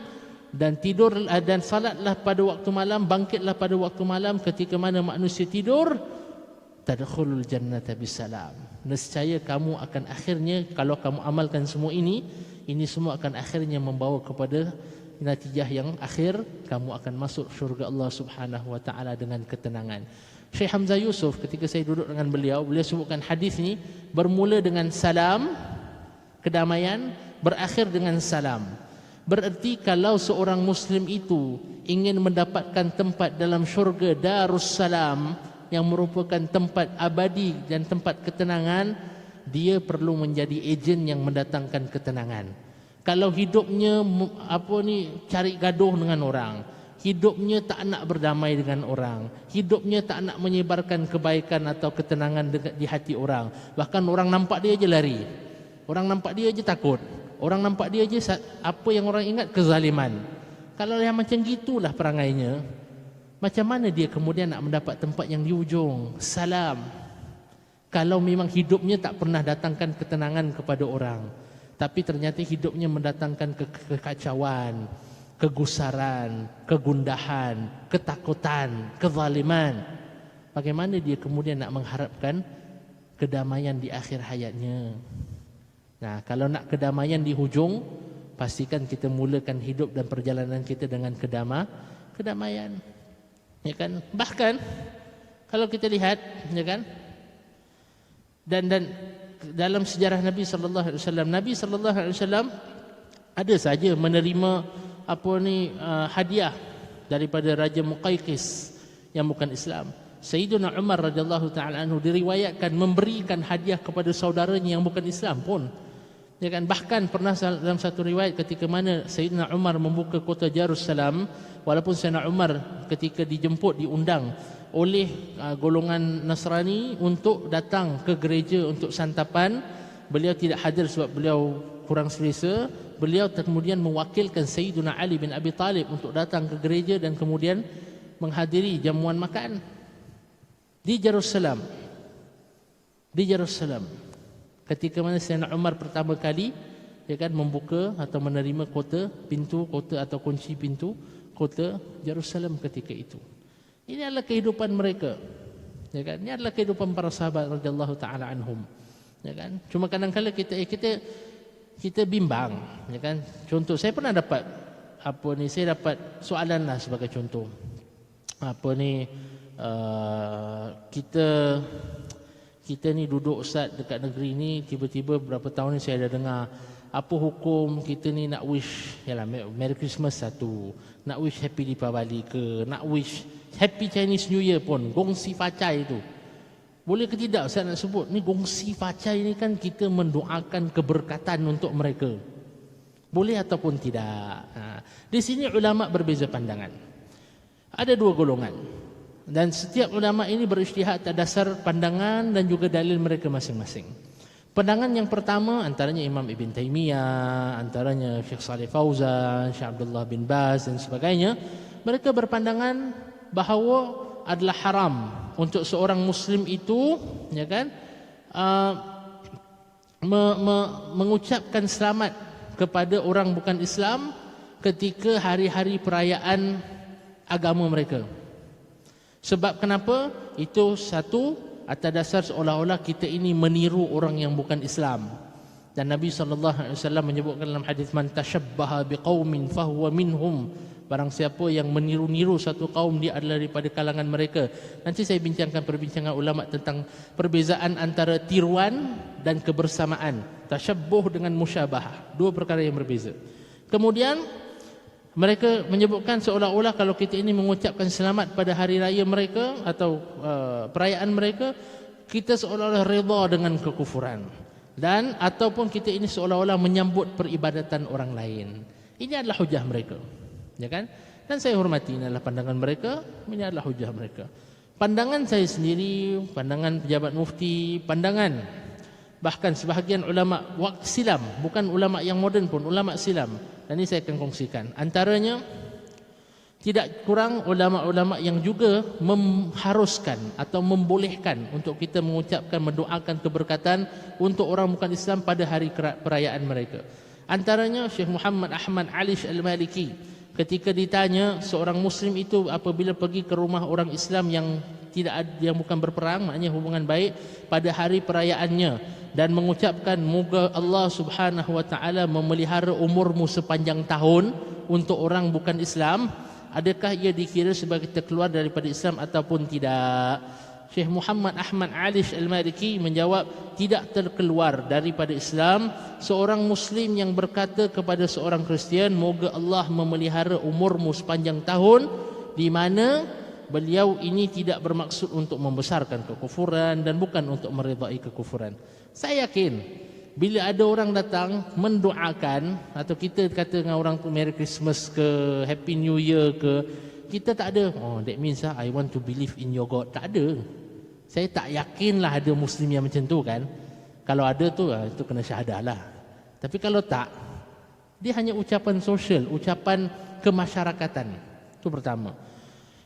dan tidur dan salatlah pada waktu malam, bangkitlah pada waktu malam ketika mana manusia tidur, tadkhulul jannata bisalam, nescaya kamu akan akhirnya, kalau kamu amalkan semua ini semua akan akhirnya membawa kepada natijah yang akhir, kamu akan masuk syurga Allah Subhanahu wa taala dengan ketenangan. Syekh Hamzah Yusuf ketika saya duduk dengan beliau sebutkan hadis ini bermula dengan salam, kedamaian, berakhir dengan salam. Bererti kalau seorang muslim itu ingin mendapatkan tempat dalam syurga Darussalam yang merupakan tempat abadi dan tempat ketenangan, dia perlu menjadi ejen yang mendatangkan ketenangan. Kalau hidupnya cari gaduh dengan orang, hidupnya tak nak berdamai dengan orang, hidupnya tak nak menyebarkan kebaikan atau ketenangan di hati orang. Bahkan orang nampak dia je lari, orang nampak dia je takut, orang nampak dia je apa yang orang ingat kezaliman. Kalau yang macam gitulah perangainya, macam mana dia kemudian nak mendapat tempat yang di ujung? Salam. Kalau memang hidupnya tak pernah datangkan ketenangan kepada orang, tapi ternyata hidupnya mendatangkan kekacauan, kegusaran, kegundahan, ketakutan, kezaliman, bagaimana dia kemudian nak mengharapkan kedamaian di akhir hayatnya? Nah, kalau nak kedamaian di hujung, pastikan kita mulakan hidup dan perjalanan kita dengan kedamaian. Ya kan? Bahkan kalau kita lihat, ya kan? Dan dalam sejarah Nabi sallallahu alaihi wasallam, Nabi sallallahu alaihi wasallam ada saja menerima hadiah daripada Raja Muqayqis yang bukan Islam. Sayyidina Umar radhiyallahu taala anhu diriwayatkan memberikan hadiah kepada saudaranya yang bukan Islam pun. Ya kan, bahkan pernah dalam satu riwayat ketika mana Sayyidina Umar membuka kota Jerusalem, walaupun Sayyidina Umar ketika dijemput, diundang oleh golongan Nasrani untuk datang ke gereja untuk santapan, beliau tidak hadir sebab beliau kurang selesa. Beliau kemudian mewakilkan Sayyidina Ali bin Abi Talib untuk datang ke gereja dan kemudian menghadiri jamuan makan di Jerusalem. Di Jerusalem. Ketika mana Sayyidina Umar pertama kali, ya kan, membuka atau menerima pintu kota atau kunci pintu kota Jerusalem ketika itu. Ini adalah kehidupan mereka. Ya kan? Ini adalah kehidupan para sahabat radhiyallahu taala anhum. Ya kan? Cuma kadang-kadang kita bimbang, ya kan? Contoh, saya pernah dapat saya dapat soalan lah sebagai contoh. Kita ni duduk ustaz dekat negeri ni, tiba-tiba berapa tahun ni saya ada dengar apa hukum kita ni nak wish, yalah, Merry Christmas satu, nak wish Happy Deepavali ke, nak wish Happy Chinese New Year pun, gongsi facai tu. Boleh ke tidak saya nak sebut ni gongsi facai ni kan kita mendoakan keberkatan untuk mereka. Boleh ataupun tidak. Di sini ulama berbeza pandangan. Ada dua golongan. Dan setiap ulama ini berijtihad atas dasar pandangan dan juga dalil mereka masing-masing. Pandangan yang pertama antaranya Imam Ibn Taymiyah, antaranya Syekh Saleh Fauzan, Syekh Abdullah bin Baz dan sebagainya. Mereka berpandangan bahawa adalah haram untuk seorang Muslim itu, ya kan, mengucapkan selamat kepada orang bukan Islam ketika hari-hari perayaan agama mereka. Sebab kenapa? Itu satu, atas dasar seolah-olah kita ini meniru orang yang bukan Islam. Dan Nabi SAW menyebutkan dalam hadis, man tashabbaha biqaumin fahuwa minhum. Barang siapa yang meniru-niru satu kaum, dia adalah daripada kalangan mereka. Nanti saya bincangkan perbincangan ulama tentang perbezaan antara tiruan dan kebersamaan. Tashabbuh dengan musyabahah, dua perkara yang berbeza. Kemudian mereka menyebutkan seolah-olah kalau kita ini mengucapkan selamat pada hari raya mereka atau perayaan mereka, kita seolah-olah redha dengan kekufuran, dan ataupun kita ini seolah-olah menyambut peribadatan orang lain. Ini adalah hujah mereka, ya kan? Dan saya hormati, ini adalah pandangan mereka, ini adalah hujah mereka. Pandangan saya sendiri, pandangan pejabat mufti, pandangan bahkan sebahagian ulama waktu silam, bukan ulama yang moden pun, ulama silam. Dan ini saya akan kongsikan. Antaranya, tidak kurang ulama-ulama yang juga mengharuskan atau membolehkan untuk kita mengucapkan, mendoakan keberkatan untuk orang bukan Islam pada hari perayaan mereka. Antaranya Syekh Muhammad Ahmad Alish Al-Maliki, ketika ditanya seorang Muslim itu apabila pergi ke rumah orang Islam yang bukan berperang, maknanya hubungan baik, pada hari perayaannya, dan mengucapkan moga Allah Subhanahu wa taala memelihara umurmu sepanjang tahun untuk orang bukan Islam, adakah ia dikira sebagai terkeluar daripada Islam ataupun tidak? Syekh Muhammad Ahmad Alish Al-Maliki menjawab, tidak terkeluar daripada Islam seorang Muslim yang berkata kepada seorang Kristian, moga Allah memelihara umurmu sepanjang tahun, di mana beliau ini tidak bermaksud untuk membesarkan kekufuran dan bukan untuk meridai kekufuran. Saya yakin bila ada orang datang mendoakan, atau kita kata dengan orang tu Merry Christmas ke, Happy New Year ke, kita tak ada, oh that means I want to believe in your God. Tak ada. Saya tak yakinlah ada Muslim yang macam tu kan. Kalau ada tu, itu kena syahadah lah. Tapi kalau tak, dia hanya ucapan sosial, ucapan kemasyarakatan. Itu pertama.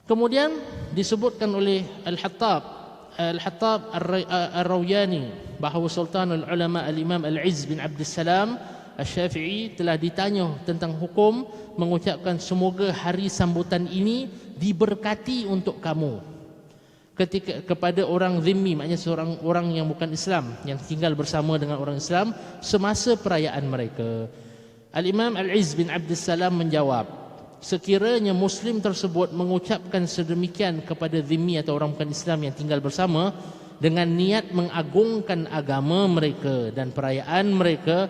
Kemudian disebutkan oleh Al-Hattab Ar-Rawayani bahawa Sultanul Ulama Al-Imam Al-Izz bin Abdul Salam Asy-Syafi'i telah ditanya tentang hukum mengucapkan semoga hari sambutan ini diberkati untuk kamu ketika kepada orang zimmi, maknanya seorang orang yang bukan Islam yang tinggal bersama dengan orang Islam semasa perayaan mereka. Al-Imam Al-Izz bin Abdul Salam menjawab, sekiranya Muslim tersebut mengucapkan sedemikian kepada zimmi atau orang bukan Islam yang tinggal bersama dengan niat mengagungkan agama mereka dan perayaan mereka,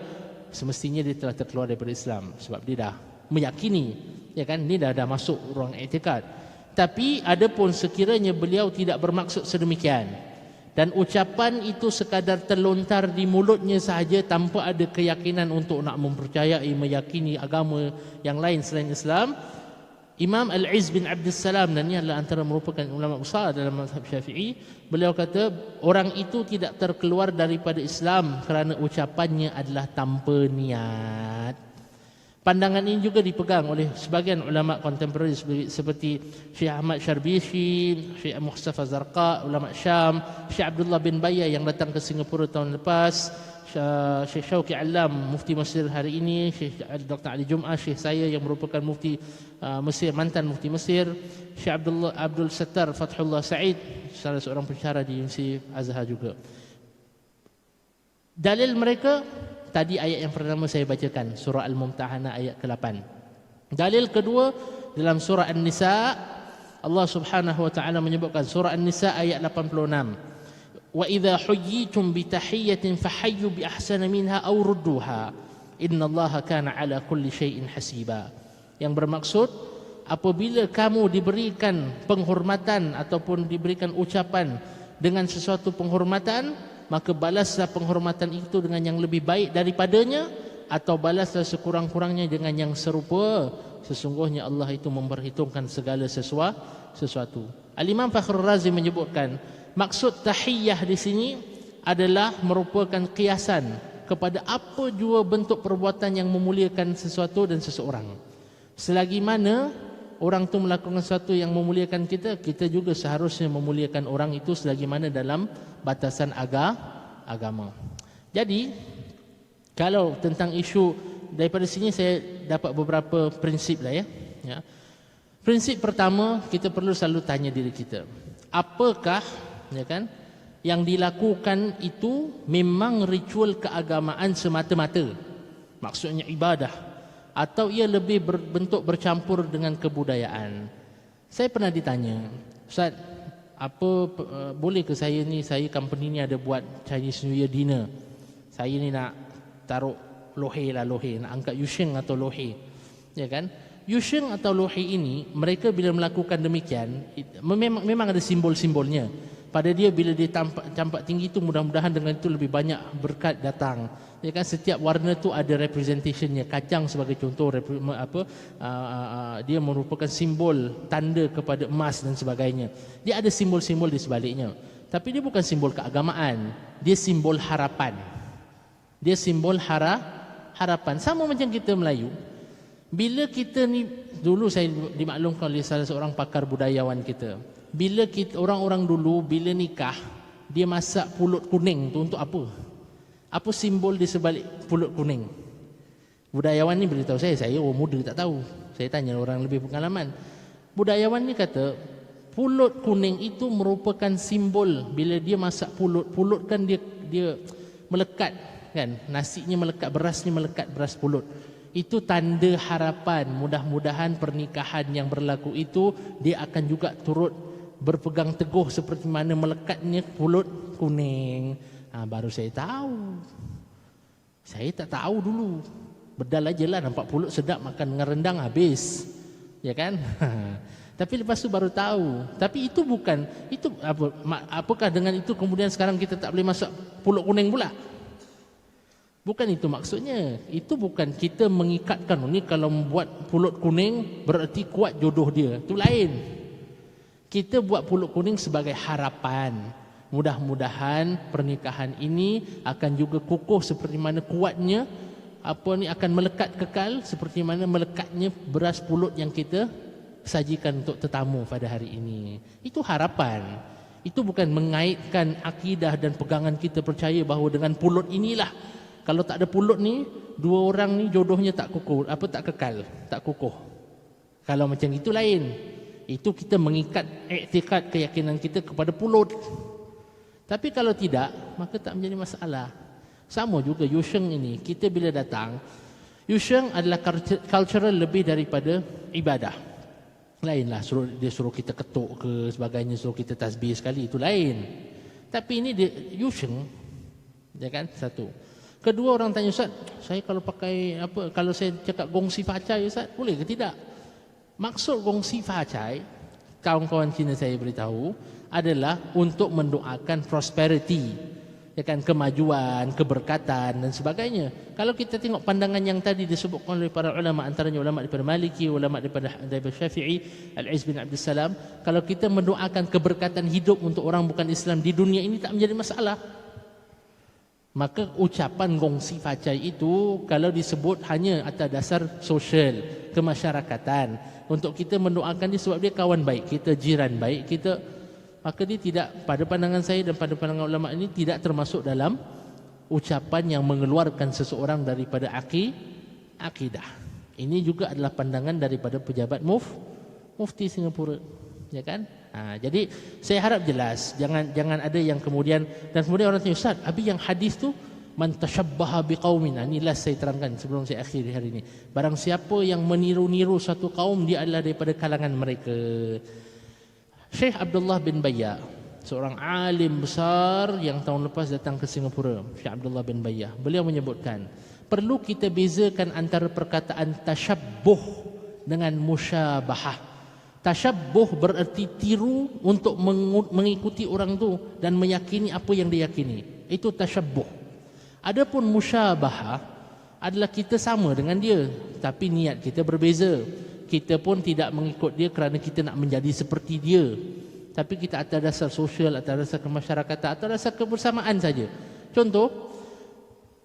semestinya dia telah terkeluar daripada Islam sebab dia dah meyakini, ya kan, ni dah masuk ruang i'tikad. Tapi adapun sekiranya beliau tidak bermaksud sedemikian dan ucapan itu sekadar terlontar di mulutnya sahaja tanpa ada keyakinan untuk nak mempercayai, meyakini agama yang lain selain Islam, Imam Al-Izz bin Abdul Salam, dan ini adalah antara merupakan ulama besar dalam mazhab Syafi'i, beliau kata orang itu tidak terkeluar daripada Islam kerana ucapannya adalah tanpa niat. Pandangan ini juga dipegang oleh sebagian ulama kontemporari seperti Syekh Ahmad Syarbishi, Syekh Mustafa Zarqa, ulama Syam, Syekh Abdullah bin Baya yang datang ke Singapura tahun lepas, Syekh Syauqi Alam, mufti Mesir hari ini, Syekh Dr. Ali Jum'ah, Syekh saya yang merupakan mufti Mesir, mantan mufti Mesir, Syekh Abdul Sattar Fathullah Said, salah seorang pensyarah di Universiti Azhar juga. Dalil mereka tadi ayat yang pertama saya bacakan, surah Al-Mumtahanah ayat ke-8. Dalil kedua dalam surah An-Nisa, Allah Subhanahu wa taala menyebutkan surah An-Nisa ayat 86. Wa idza huyyitum bi tahiyyatin fahayyu bi ahsana minha aw rudduha innallaha kana ala kulli syai'in hasiba. Yang bermaksud apabila kamu diberikan penghormatan ataupun diberikan ucapan dengan sesuatu penghormatan, maka balaslah penghormatan itu dengan yang lebih baik daripadanya, atau balaslah sekurang-kurangnya dengan yang serupa. Sesungguhnya Allah itu memperhitungkan segala sesuatu. Al-Imam Fakhrul Razi menyebutkan maksud tahiyyah di sini adalah merupakan kiasan kepada apa jua bentuk perbuatan yang memuliakan sesuatu dan seseorang. Selagi mana orang itu melakukan sesuatu yang memuliakan kita, kita juga seharusnya memuliakan orang itu selagi mana dalam batasan agama. Jadi kalau tentang isu daripada sini saya dapat beberapa prinsip lah ya. Prinsip pertama, kita perlu selalu tanya diri kita, apakah ya kan yang dilakukan itu memang ritual keagamaan semata-mata, maksudnya ibadah, atau ia lebih berbentuk bercampur dengan kebudayaan. Saya pernah ditanya, Ustaz, boleh ke saya company ni ada buat Chinese New Year dinner, saya ni nak taruh lohei, nak angkat yusheng atau lohei, ya kan? Yusheng atau lohei ini, mereka bila melakukan demikian memang ada simbol-simbolnya pada dia. Bila dia campak tinggi itu, mudah-mudahan dengan itu lebih banyak berkat datang, ya kan? Setiap warna tu ada representationnya. Kacang sebagai contoh, dia merupakan simbol tanda kepada emas dan sebagainya. Dia ada simbol-simbol di sebaliknya. Tapi dia bukan simbol keagamaan, dia simbol harapan. Dia simbol harapan. Sama macam kita Melayu. Bila kita ni, dulu saya dimaklumkan oleh salah seorang pakar budayawan kita, bila kita, orang-orang dulu bila nikah, dia masak pulut kuning tu untuk apa? Apa simbol di sebalik pulut kuning? Budayawan ni beritahu saya orang muda tak tahu. Saya tanya orang lebih pengalaman. Budayawan ni kata pulut kuning itu merupakan simbol. Bila dia masak pulut kan dia melekat kan, nasinya melekat, berasnya melekat, beras pulut. Itu tanda harapan, mudah-mudahan pernikahan yang berlaku itu dia akan juga turut berpegang teguh seperti mana melekatnya pulut kuning. Baru saya tahu. Saya tak tahu dulu. Bedal aja lah, nampak pulut sedap, makan dengan rendang habis, ya kan? Tapi lepas tu baru tahu. Tapi itu bukan, itu apakah dengan itu kemudian sekarang kita tak boleh masak pulut kuning pula? Bukan itu maksudnya. Itu bukan kita mengikatkan, ni kalau membuat pulut kuning berarti kuat jodoh dia. Itu lain. Kita buat pulut kuning sebagai harapan. Mudah-mudahan pernikahan ini akan juga kukuh seperti mana kuatnya, akan melekat kekal seperti mana melekatnya beras pulut yang kita sajikan untuk tetamu pada hari ini. Itu harapan. Itu bukan mengaitkan akidah dan pegangan kita percaya bahawa dengan pulut inilah, kalau tak ada pulut ni, dua orang ni jodohnya tak kukuh, tak kekal, tak kukuh. Kalau macam itu lain. Itu kita mengikat iktikad keyakinan kita kepada pulut. Tapi kalau tidak, maka tak menjadi masalah. Sama juga Yusheng ini, kita bila datang, Yusheng adalah cultural lebih daripada ibadah. Lainlah, dia suruh kita ketuk ke sebagainya, suruh kita tasbih sekali, itu lain. Tapi ini dia Yusheng, ya kan? Satu. Kedua, orang tanya, Ustaz, saya kalau pakai kalau saya cakap gongsi facai, Ustaz, boleh ke tidak? Maksud gongsi facai, kawan-kawan Cina saya beritahu, adalah untuk mendoakan prosperity, ya kan, kemajuan, keberkatan dan sebagainya. Kalau kita tengok pandangan yang tadi disebutkan oleh para ulama, antaranya ulama daripada Maliki, ulama daripada Syafi'i, Al-Izz bin Abdul Salam, kalau kita mendoakan keberkatan hidup untuk orang bukan Islam di dunia ini tak menjadi masalah. Maka ucapan gongsi facai itu kalau disebut hanya atas dasar sosial, kemasyarakatan, untuk kita mendoakan dia sebab dia kawan baik kita, jiran baik kita, maka dia tidak, pada pandangan saya dan pada pandangan ulama ini, tidak termasuk dalam ucapan yang mengeluarkan seseorang daripada akidah. Ini juga adalah pandangan daripada pejabat mufti Singapura, ya kan? Jadi saya harap jelas, jangan ada yang kemudian, dan kemudian orang tanya, Ustaz, habis yang hadis tu man tashabbaha biqaumin. Ini last saya terangkan sebelum saya akhiri hari ini. Barang siapa yang meniru-niru satu kaum, dia adalah daripada kalangan mereka. Syekh Abdullah bin Bayyah, seorang alim besar yang tahun lepas datang ke Singapura, Syekh Abdullah bin Bayyah, beliau menyebutkan perlu kita bezakan antara perkataan tasyabbuh dengan musyabahah. Tasyabbuh berarti tiru untuk mengikuti orang tu dan meyakini apa yang dia yakini. Itu tasyabbuh. Adapun musyabahah adalah kita sama dengan dia tapi niat kita berbeza. Kita pun tidak mengikut dia kerana kita nak menjadi seperti dia, tapi kita atas dasar sosial, atas dasar kemasyarakatan, atas dasar kebersamaan saja. Contoh,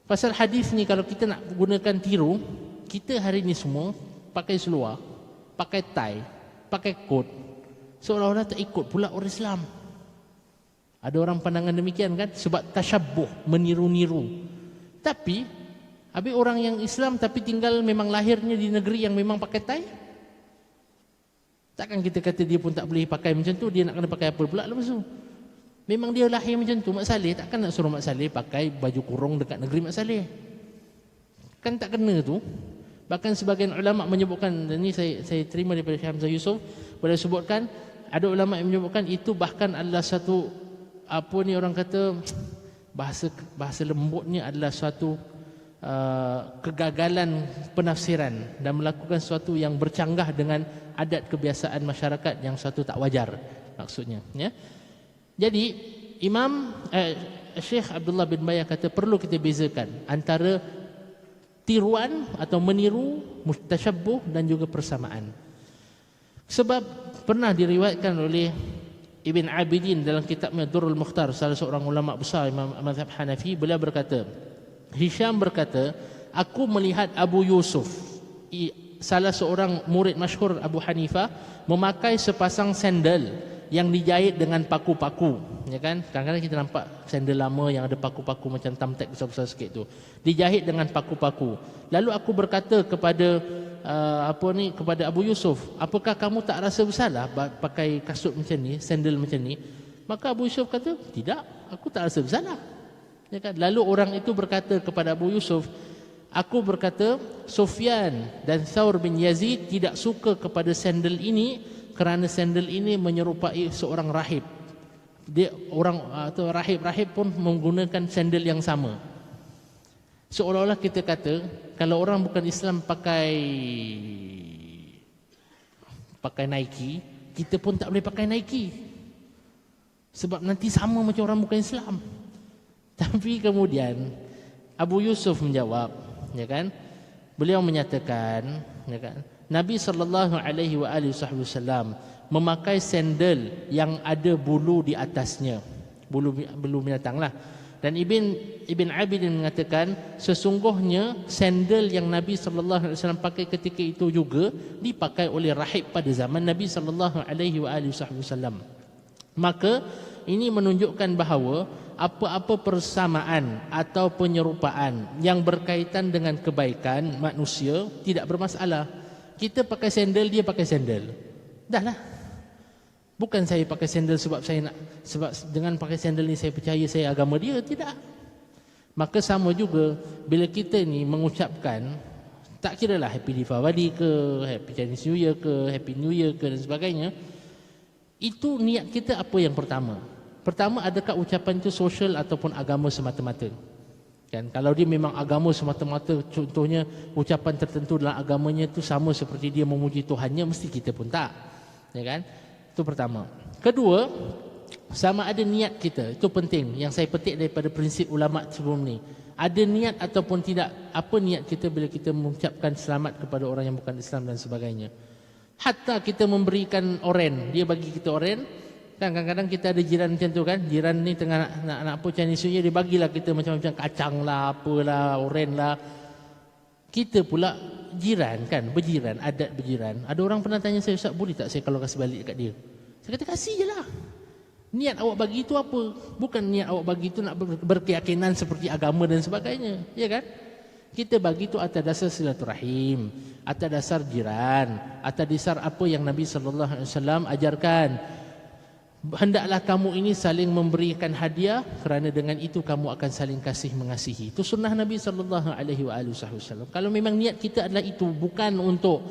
pasal hadis ni, kalau kita nak gunakan tiru, kita hari ni semua pakai seluar, pakai tie, pakai kot, seolah-olah tak ikut pula orang Islam. Ada orang pandangan demikian kan, sebab tasyabbuh, meniru-niru. Tapi habis orang yang Islam tapi tinggal memang lahirnya di negeri yang memang pakai tie, takkan kita kata dia pun tak boleh pakai macam tu, dia nak kena pakai apa pula lepas tu? Memang dia lahir macam tu. Mak Saleh takkan nak suruh Mak Saleh pakai baju kurung dekat negeri Mak Saleh. Kan tak kena tu. Bahkan sebagian ulama menyebutkan, dan ini saya terima daripada Syekh Hamzah Yusof, boleh sebutkan, ada ulama yang menyebutkan itu bahkan adalah satu, orang kata, bahasa lembutnya adalah suatu kegagalan penafsiran dan melakukan sesuatu yang bercanggah dengan adat kebiasaan masyarakat yang suatu tak wajar maksudnya, ya. Jadi Syekh Abdullah bin Bayyah kata perlu kita bezakan antara tiruan atau meniru, tashabbuh dan juga persamaan. Sebab pernah diriwayatkan oleh Ibn Abidin dalam kitabnya Durrul Mukhtar, salah seorang ulama besar Imam mazhab Hanafi, beliau berkata, Hisham berkata, aku melihat Abu Yusuf, salah seorang murid masyhur Abu Hanifah, memakai sepasang sandal yang dijahit dengan paku-paku, ya kan? Kadang-kadang kita nampak sandal lama yang ada paku-paku macam thumbtack besar-besar sikit tu, dijahit dengan paku-paku. Lalu aku berkata kepada kepada Abu Yusuf, apakah kamu tak rasa bersalah pakai kasut macam ni, sandal macam ni? Maka Abu Yusuf kata, tidak, aku tak rasa bersalah. Ya kan? Lalu orang itu berkata kepada Abu Yusuf, aku berkata Sufyan dan Thawr bin Yazid tidak suka kepada sandal ini kerana sandal ini menyerupai seorang rahib. Dia orang atau rahib-rahib pun menggunakan sandal yang sama. Seolah-olah kita kata kalau orang bukan Islam pakai Nike, kita pun tak boleh pakai Nike. Sebab nanti sama macam orang bukan Islam. Tapi kemudian Abu Yusuf menjawab, ya kan? Beliau menyatakan, ya kan, Nabi sallallahu alaihi wasallam memakai sandal yang ada bulu di atasnya. Bulu binatang lah. Dan Ibn Abidin mengatakan sesungguhnya sandal yang Nabi sallallahu alaihi wasallam pakai ketika itu juga dipakai oleh rahib pada zaman Nabi sallallahu alaihi wasallam. Maka ini menunjukkan bahawa apa-apa persamaan atau penyerupaan yang berkaitan dengan kebaikan manusia tidak bermasalah. Kita pakai sandal, dia pakai sandal. Dah lah. Bukan saya pakai sandal sebab dengan pakai sandal ni saya percaya saya agama dia, tidak. Maka sama juga bila kita ni mengucapkan, tak kira lah Happy Deepavali ke, Happy Chinese New Year ke, Happy New Year ke dan sebagainya, itu niat kita apa yang pertama? Pertama, adakah ucapan itu sosial ataupun agama semata-mata? Kan, kalau dia memang agama semata-mata, contohnya ucapan tertentu dalam agamanya itu sama seperti dia memuji Tuhannya, mesti kita pun tak. Ya kan? Itu pertama. Kedua, sama ada niat kita. Itu penting. Yang saya petik daripada prinsip ulama sebelum ni. Ada niat ataupun tidak. Apa niat kita bila kita mengucapkan selamat kepada orang yang bukan Islam dan sebagainya. Hatta kita memberikan oren. Dia bagi kita oren. Kan kadang-kadang kita ada jiran macam tu kan. Jiran ni tengah nak apa Chinese New Year, dia bagilah kita macam-macam kacang lah, apalah, oren lah. Kita pula jiran kan, berjiran, adat berjiran. Ada orang pernah tanya saya, Ustaz, boleh tak saya kalau kasih balik dekat dia? Saya kata kasih je lah. Niat awak bagi itu apa? Bukan niat awak bagi itu nak berkeyakinan seperti agama dan sebagainya, ya kan? Kita bagi itu atas dasar silaturahim, atas dasar jiran, atas dasar apa yang Nabi sallallahu alaihi wasallam ajarkan. Hendaklah kamu ini saling memberikan hadiah, kerana dengan itu kamu akan saling kasih mengasihi. Itu sunnah Nabi sallallahu alaihi wasallam. Kalau memang niat kita adalah itu, bukan untuk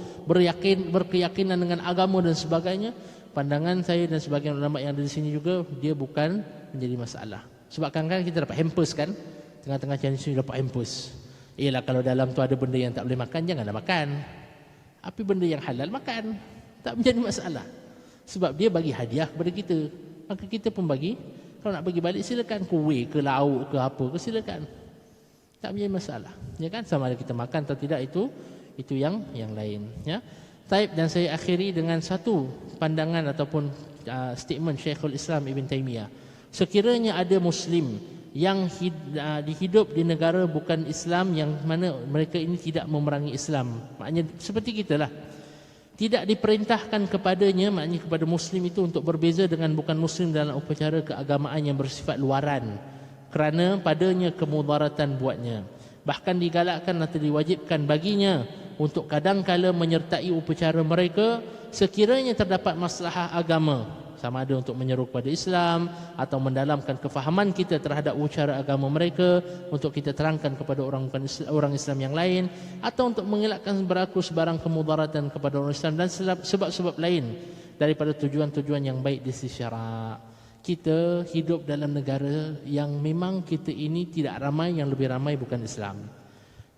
berkeyakinan dengan agama dan sebagainya, pandangan saya dan sebagian ulama yang ada di sini juga, dia bukan menjadi masalah. Sebab kadang-kadang kita dapat hampers kan, tengah-tengah Chinese New Year dapat hampers. Ialah kalau dalam tu ada benda yang tak boleh makan, janganlah makan. Tapi benda yang halal makan, tak menjadi masalah. Sebab dia bagi hadiah kepada kita, maka kita pun bagi. Kalau nak bagi balik silakan, kuih ke lauk ke apa ke silakan, tak menjadi masalah, ya kan? Sama ada kita makan atau tidak, itu yang lain, ya. Taib, dan saya akhiri dengan satu pandangan ataupun statement Syekhul Islam Ibn Taymiyah. Sekiranya ada Muslim yang hidup di negara bukan Islam, yang mana mereka ini tidak memerangi Islam, maknanya seperti kita lah, tidak diperintahkan kepadanya, maknanya kepada Muslim itu, untuk berbeza dengan bukan Muslim dalam upacara keagamaan yang bersifat luaran, kerana padanya kemudaratan buatnya. Bahkan digalakkan atau diwajibkan baginya untuk kadang-kala menyertai upacara mereka sekiranya terdapat maslahah agama, sama ada untuk menyeru kepada Islam atau mendalamkan kefahaman kita terhadap upacara agama mereka, untuk kita terangkan kepada orang Islam yang lain, atau untuk mengelakkan berlaku sebarang kemudaratan kepada orang Islam, dan sebab-sebab lain daripada tujuan-tujuan yang baik di sisi syarak. Kita hidup dalam negara yang memang kita ini tidak ramai, yang lebih ramai bukan Islam.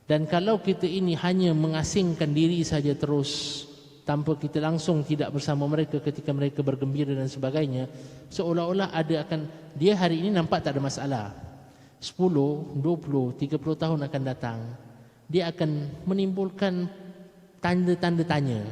Dan kalau kita ini hanya mengasingkan diri saja terus, tanpa kita langsung tidak bersama mereka ketika mereka bergembira dan sebagainya, seolah-olah dia hari ini nampak tak ada masalah. 10, 20, 30 tahun akan datang, dia akan menimbulkan tanda-tanda tanya,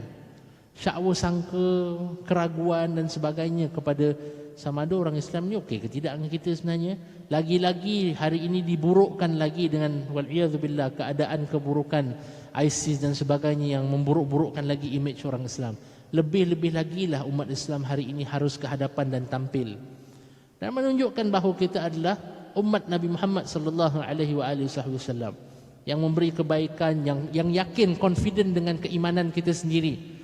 syakwa sangka, keraguan dan sebagainya kepada sama ada orang Islam ni okey ke tidak dengan kita sebenarnya. Lagi-lagi hari ini diburukkan lagi dengan wal'iyadzubillah keadaan keburukan ISIS dan sebagainya yang memburuk-burukkan lagi imej orang Islam. Lebih-lebih lagi lah umat Islam hari ini harus ke hadapan dan tampil dan menunjukkan bahawa kita adalah umat Nabi Muhammad sallallahu alaihi wasallam yang memberi kebaikan, yang yakin, confident dengan keimanan kita sendiri.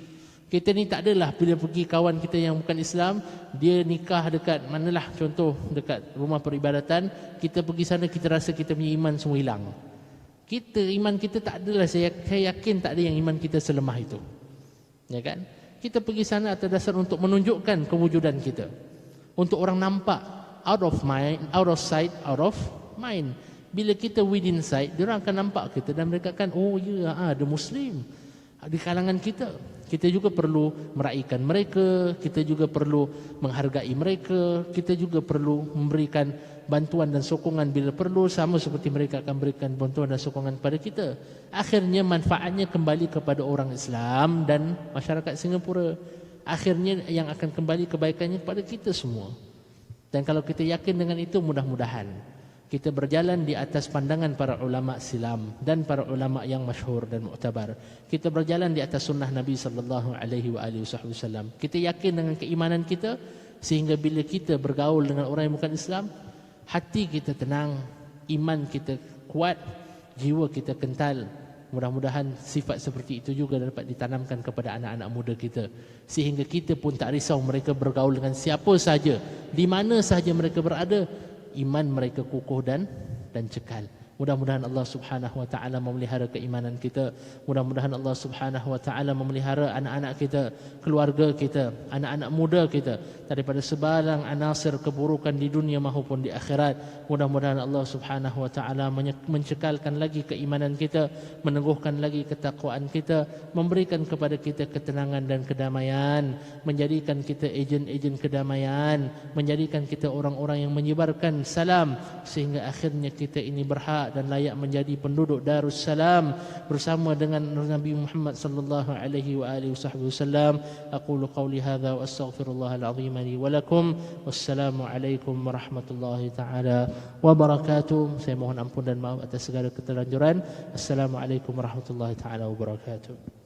Kita ni tak adalah bila pergi kawan kita yang bukan Islam, dia nikah dekat manalah, contoh dekat rumah peribadatan, kita pergi sana kita rasa kita punya iman semua hilang. Iman kita tak adalah, saya yakin tak ada yang iman kita selemah itu, ya kan? Kita pergi sana atas dasar untuk menunjukkan kewujudan kita, untuk orang nampak, out of mind, out of sight, out of mind. Bila kita within sight, dia orang akan nampak kita dan mereka akan, oh ya, ada Muslim di kalangan kita. Kita juga perlu meraihkan mereka, kita juga perlu menghargai mereka, kita juga perlu memberikan bantuan dan sokongan bila perlu, sama seperti mereka akan berikan bantuan dan sokongan kepada kita. Akhirnya manfaatnya kembali kepada orang Islam dan masyarakat Singapura. Akhirnya yang akan kembali kebaikannya kepada kita semua. Dan kalau kita yakin dengan itu, mudah-mudahan kita berjalan di atas pandangan para ulama silam dan para ulama yang masyhur dan muktabar. Kita berjalan di atas sunnah Nabi sallallahu alaihi wasallam. Kita yakin dengan keimanan kita, sehingga bila kita bergaul dengan orang yang bukan Islam, hati kita tenang, iman kita kuat, jiwa kita kental. Mudah-mudahan sifat seperti itu juga dapat ditanamkan kepada anak-anak muda kita, sehingga kita pun tak risau mereka bergaul dengan siapa saja, di mana sahaja mereka berada, iman mereka kukuh dan cekal. Mudah-mudahan Allah Subhanahu wa taala memelihara keimanan kita. Mudah-mudahan Allah Subhanahu wa taala memelihara anak-anak kita, keluarga kita, anak-anak muda kita daripada sebarang anasir keburukan di dunia maupun di akhirat. Mudah-mudahan Allah Subhanahu wa taala mencekalkan lagi keimanan kita, meneguhkan lagi ketakwaan kita, memberikan kepada kita ketenangan dan kedamaian, menjadikan kita ejen-ejen kedamaian, menjadikan kita orang-orang yang menyebarkan salam, sehingga akhirnya kita ini berhak dan layak menjadi penduduk Darussalam bersama dengan Nabi Muhammad sallallahu alaihi wa alihi wasallam. Aqulu qawli hadza wa astaghfirullahal azim li wa lakum. Wassalamu alaikum warahmatullahi taala wabarakatuh. Saya mohon ampun dan maaf atas segala keterlanjuran. Assalamualaikum warahmatullahi taala wabarakatuh.